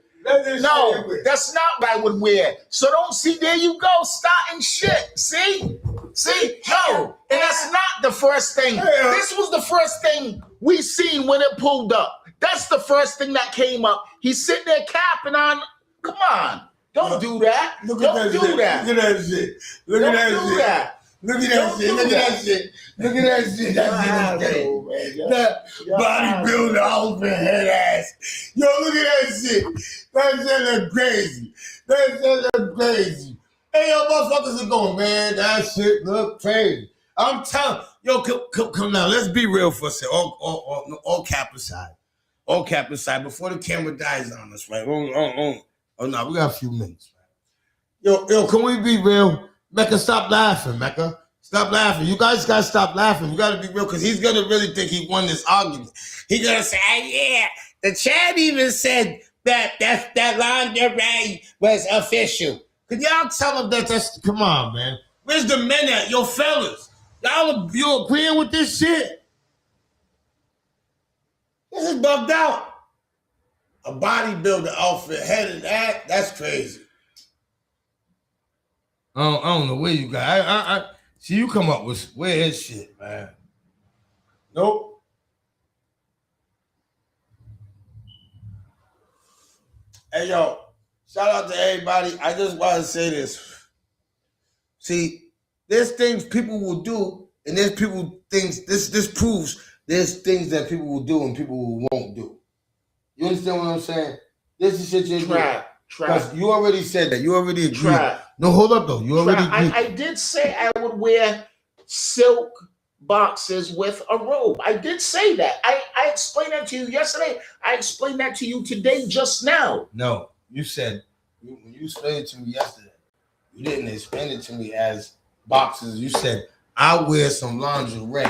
No, that's not what I would wear. So don't see, there you go, starting shit. See? No. And that's not the first thing. This was the first thing we seen when it pulled up. That's the first thing that came up. He's sitting there capping on. Come on. Don't do that. Don't do that. Look at that shit. Look at that shit. Look at that shit. That's that bodybuilder outfit head ass. Yo, look at that shit. That shit look crazy. Hey, yo, motherfuckers are going, man. That shit look crazy. I'm telling yo, come now. Let's be real for a second. All cap aside. All cap aside. Before the camera dies on us, right? Oh no, we got a few minutes. Right? Yo, can we be real? Mecca, stop laughing, Mecca. Stop laughing. You guys gotta stop laughing. We gotta be real, because he's gonna really think he won this argument. He gonna say, yeah, the chat even said that lingerie was official. Could y'all tell him that's come on, man. Where's the men at? Yo, fellas. You agreeing with this shit? This is bugged out. A bodybuilder outfit headed that's crazy. I don't know where you got. I see you come up with weird shit, man. Nope. Hey yo, shout out to everybody. I just want to say this. See, there's things people will do, and there's this proves there's things that people will do and people won't do. You understand what I'm saying? This is shit you Trap. You already said that. You already agreed. No, hold up though. You already agreed. I did say I would wear silk boxes with a robe. I did say that. I explained that to you yesterday. I explained that to you today just now. No, you said when you explained it to me yesterday, you didn't explain it to me as boxes. You said I'll wear some lingerie.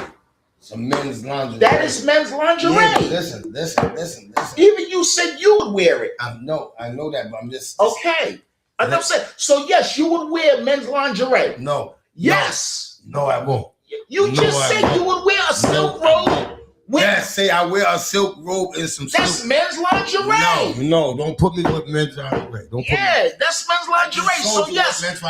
Some men's lingerie. That is men's lingerie. Yeah, listen. Even you said you would wear it. I know that, but I'm just okay. I'm saying. So yes, you would wear men's lingerie. No. Yes. No, I won't. You just said you would wear a silk robe. Yes, say I wear a silk robe and some. That's men's lingerie. No, don't put me with men's lingerie. That's men's lingerie. So yes.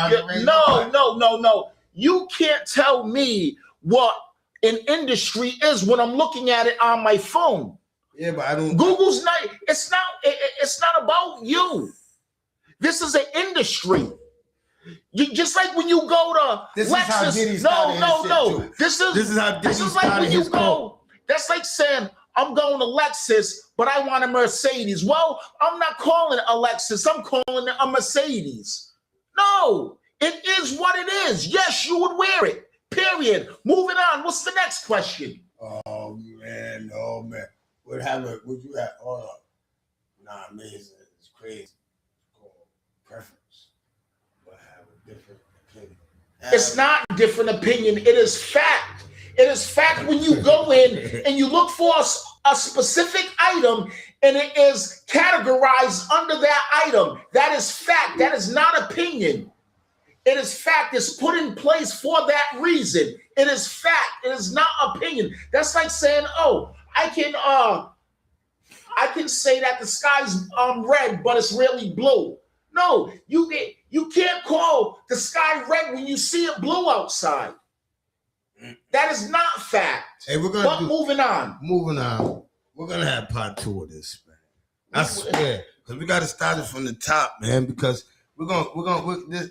No. You can't tell me what an industry is when I'm looking at it on my phone. Yeah, but I don't. Google's not. It's not about you. This is an industry. You just like when you go to this Lexus. Is how No. This is how this is like when you go. That's like saying I'm going to Lexus, but I want a Mercedes. Well, I'm not calling it a Lexus. I'm calling it a Mercedes. No, it is what it is. Yes, you would wear it. Period. Moving on. What's the next question? Oh man. Would you have? Nah, man, it's crazy. It's called preference. Would have a different opinion. It's not different opinion. It is fact. It is fact when you go in and you look for a specific item and it is categorized under that item. That is fact. That is not opinion. It is fact. It's put in place for that reason. It is fact. It is not opinion. That's like saying, oh, I can say that the sky's red, but it's really blue. No, you can't call the sky red when you see it blue outside. That is not fact. Hey, moving on. We're gonna have part 2 of this, man. I swear, because we got to start it from the top, man. Because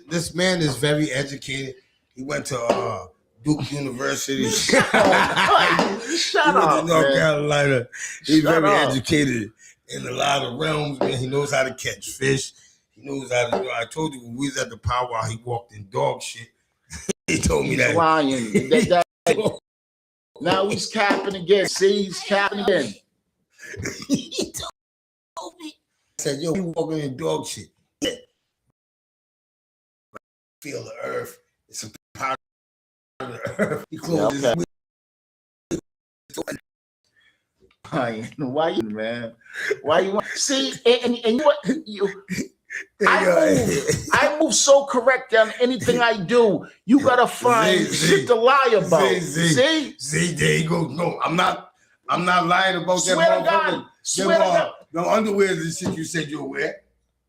this man is very educated. He went to Duke University. Shut He went up, to North man. Carolina. He's Shut very up. educated in a lot of realms, man. He knows how to catch fish. He knows how to. I told you when we was at the powwow, he walked in dog shit. He told me He's that. lying. Now he's capping again. See, he's capping again. He told me. I said, yo, he walking in dog shit. Yeah. Feel the earth. It's a part of the earth. He closed Yeah, his Why you, man? Why you want? See, and what you? I move so correct on anything I do. You gotta find shit to lie about. See, there you go. No, I'm not lying about Swear that. to God. Swear to God. No underwear is the shit you said you'll wear.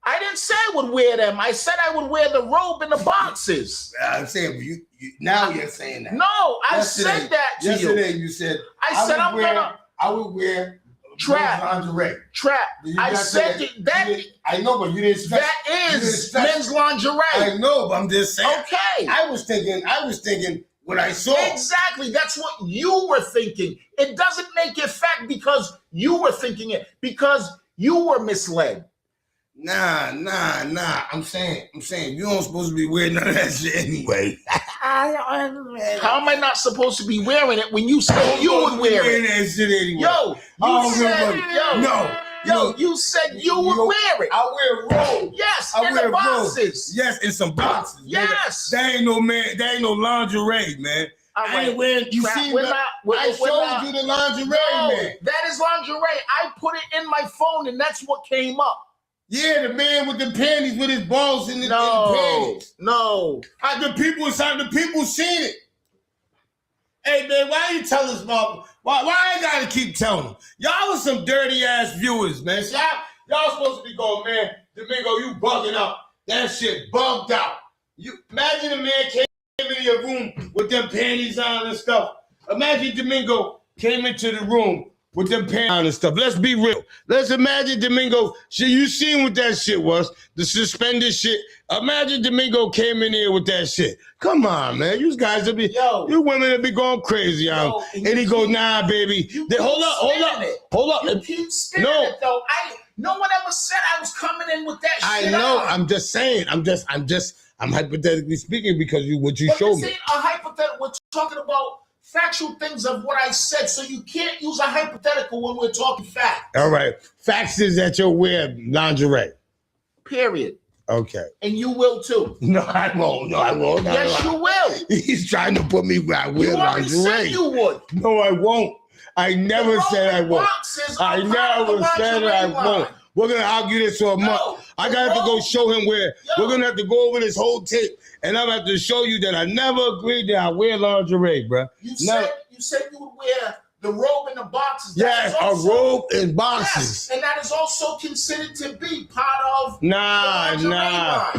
I didn't say I would wear them. I said I would wear the robe and the boxes. I'm saying you now you're saying that. No, I said that to you. Yesterday you said I said I would wear Trap. lingerie. Trap. I said that. I know, but you didn't stress. That is men's lingerie. I know, but I'm just saying. Okay. I was thinking what I saw. Exactly. That's what you were thinking. It doesn't make it fact because you were thinking it, because you were misled. Nah. I'm saying you don't supposed to be wearing none of that shit anyway. How am I not supposed to be wearing it when you said you would wear it? That shit anyway. You said you would wear it. I wear a robe. Yes, I and wear the boxes. Yes, and some boxes. Yes. That ain't no lingerie, man. I ain't wearing. You see, I showed you the lingerie, man. That is lingerie. I put it in my phone, and that's what came up. Yeah, the man with the panties with his balls in the panties. No. The people seen it. Hey man, why you tell us about why I gotta keep telling them? Y'all are some dirty ass viewers, man. See, y'all supposed to be going, man, Domingo, you bugging up. That shit bugged out. You imagine a man came into your room with them panties on and stuff. Imagine Domingo came into the room with them panties on and stuff. Let's be real. Let's imagine Domingo. You seen what that shit was, the suspended shit. Imagine Domingo came in here with that shit. Come on, man. You guys will be, you women will be going crazy on him. And he goes, nah, baby. Hold up. You keep spinning it, though. No one ever said I was coming in with that shit. I know. I'm just saying. I'm hypothetically speaking because what you showed me. This ain't a hypothetical. We're talking about factual things of what I said, so you can't use a hypothetical when we're talking fact. All right. Facts is that you'll wear lingerie. Period. Okay. And you will too. No, I won't. Yes, you will. He's trying to put me where I wear You already lingerie. said you would. No, I won't. I never said I won't. I never said I won't. We're gonna argue this for a month. I gotta have to go show him where. We're gonna have to go over this whole tape, and I'm gonna have to show you that I never agreed that I wear lingerie, bro. You said you would wear the robe and the boxes. Yes, a robe and boxes. Yes, and that is also considered to be part of Nah. the lingerie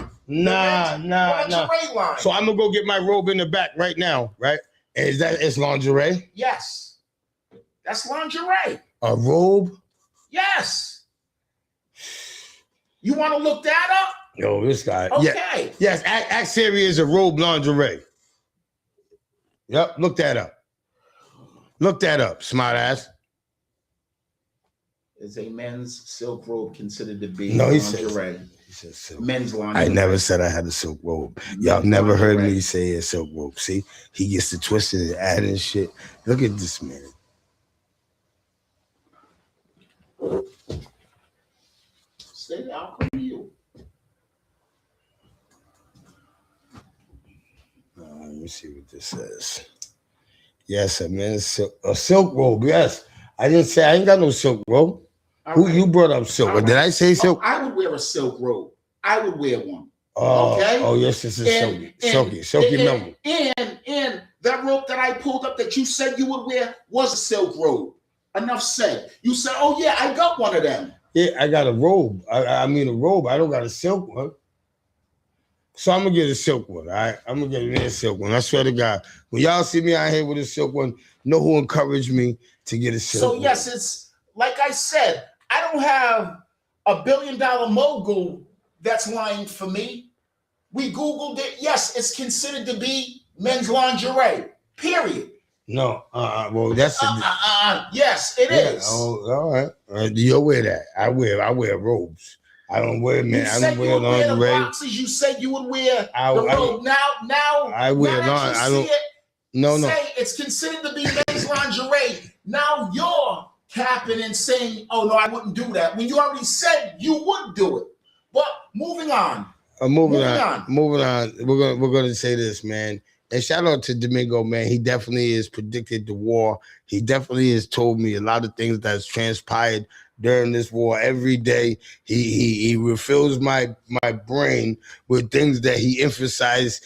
line. So I'm gonna go get my robe in the back right now, right? And it's lingerie? Yes, that's lingerie. A robe? Yes. You want to look that up? Yo, this guy. Okay. Yes, Act Siri is a robe lingerie. Yep, look that up. Look that up, smart ass. Is a men's silk robe considered to be lingerie? He said silk. Men's lingerie. I never said I had a silk robe. Y'all never heard me say a silk robe. See, he gets to twist it and add in shit. Look at this man. Say, I'll come to you. Let me see what this says. Yes, a men's a silk robe. Yes, I didn't say I ain't got no silk robe. You brought up silk? Did I say silk? I would wear a silk robe. I would wear one. Oh, okay. Oh, yes, this is silky member. And that robe that I pulled up that you said you would wear was a silk robe. Enough said. You said, "Oh yeah, I got one of them." Yeah, I got a robe. I mean a robe. I don't got a silk one. So I'm gonna get a silk one. All right, I'm gonna get a silk one. I swear to God, when y'all see me out here with a silk one, know who encouraged me to get a silk. So yes, it's like I said. I don't have $1 billion mogul that's lying for me. We Googled it. Yes, it's considered to be men's lingerie. Period. No, well, that's yes, it is. Oh, all right. You wear that. I wear robes. I don't wear You I said don't you wear would wear the lingerie. boxes. You said you would wear the I- robe. Now, I wear now that I you don't. see it, No. say it's considered to be men's lingerie. Now you're capping and saying, "Oh no, I wouldn't do that." When you already said you would do it. But moving on. Moving on. We're gonna say this, man. And shout out to Domingo, man. He definitely has predicted the war. He definitely has told me a lot of things that's transpired during this war. Every day, he refills my brain with things that he emphasized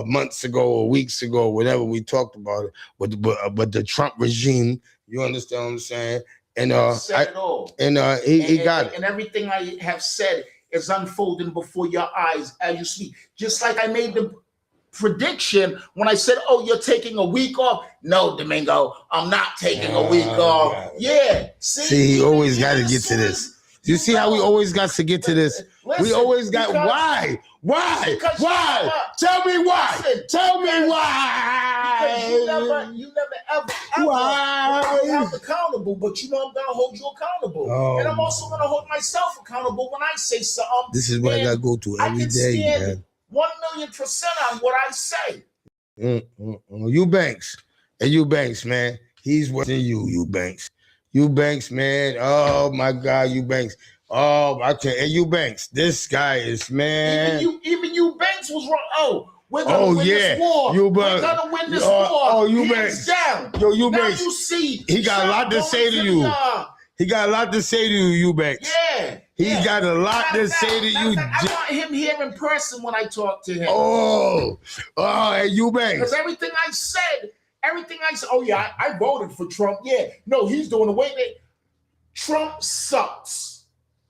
months ago or weeks ago, whenever we talked about it. But the Trump regime, you understand what I'm saying? And said it all. And he got it. And everything I have said is unfolding before your eyes as you speak. Just like I made the prediction when I said, "Oh, you're taking a week off." No, Domingo, I'm not taking a week off. God. Yeah. See, he always got to get to this. You see how we always got to get to this? We always got why? Tell me why. Tell me why. Because you never ever held accountable, but you know I'm gonna hold you accountable. Oh. And I'm also gonna hold myself accountable when I say something. This is what I gotta go through every day, man. 1,000,000% on what I say. Eubanks. And Eubanks, man. He's worse than Eubanks. Eubanks, man. Oh my God, Eubanks. Oh, I can't. And Eubanks, this guy is, man. Even Eubanks was wrong. Oh, we're gonna win this war. We're gonna win this war. Oh, Hands Eubanks. down. Yo, Eubanks. Now you see, he got a lot to say to you. He got a lot to say to you, Eubanks. Yeah. He's got a lot to say to you. I want him here in person when I talk to him. Hey, Eubanks. Because everything I said, oh yeah, I voted for Trump. Yeah. No, he's doing the way that Trump sucks.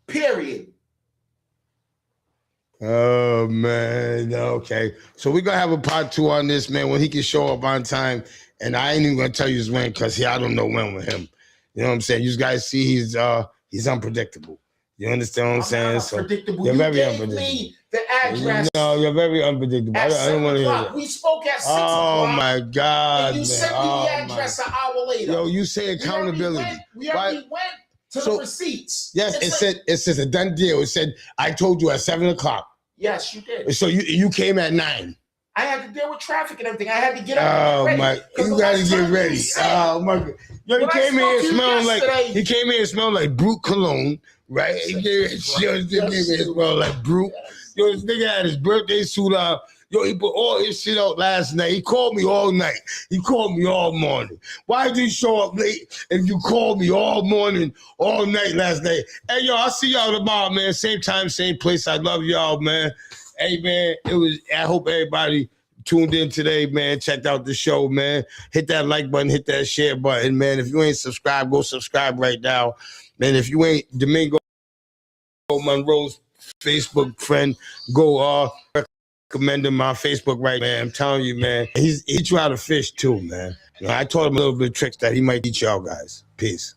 Period. Oh man, okay. So we're gonna have a part 2 on this, man, when he can show up on time. And I ain't even gonna tell you when, because I don't know when with him. You know what I'm saying? You guys see he's unpredictable. You understand what I'm saying? So predictable. You're You very gave unpredictable. me the address. No, you're very unpredictable. I don't want to hear that. We spoke at 6 Oh o'clock. my God, And you sent me the address an hour later. Yo, you say accountability. We already went to the receipts. Yes, it said a done deal. It said I told you at 7 o'clock. Yes, you did. So you came at 9. I had to deal with traffic and everything. I had to get up. Oh my! You gotta get ready. Oh my God! Yo, he came here smelling like Brute cologne, right? He came here smelling like Brute. Yo, this nigga had his birthday suit on. Yo, he put all his shit out last night. He called me all night. He called me all morning. Why did you show up late if you called me all morning, all night last night? Hey, yo, I'll see y'all tomorrow, man. Same time, same place. I love y'all, man. Hey, man, I hope everybody tuned in today, man. Checked out the show, man. Hit that like button, hit that share button, man. If you ain't subscribed, go subscribe right now. Man, if you ain't Domingo Monroe's Facebook friend, go recommend him on Facebook right, man. I'm telling you, man. He teach you how to fish too, man. You know, I taught him a little bit of tricks that he might teach y'all guys. Peace.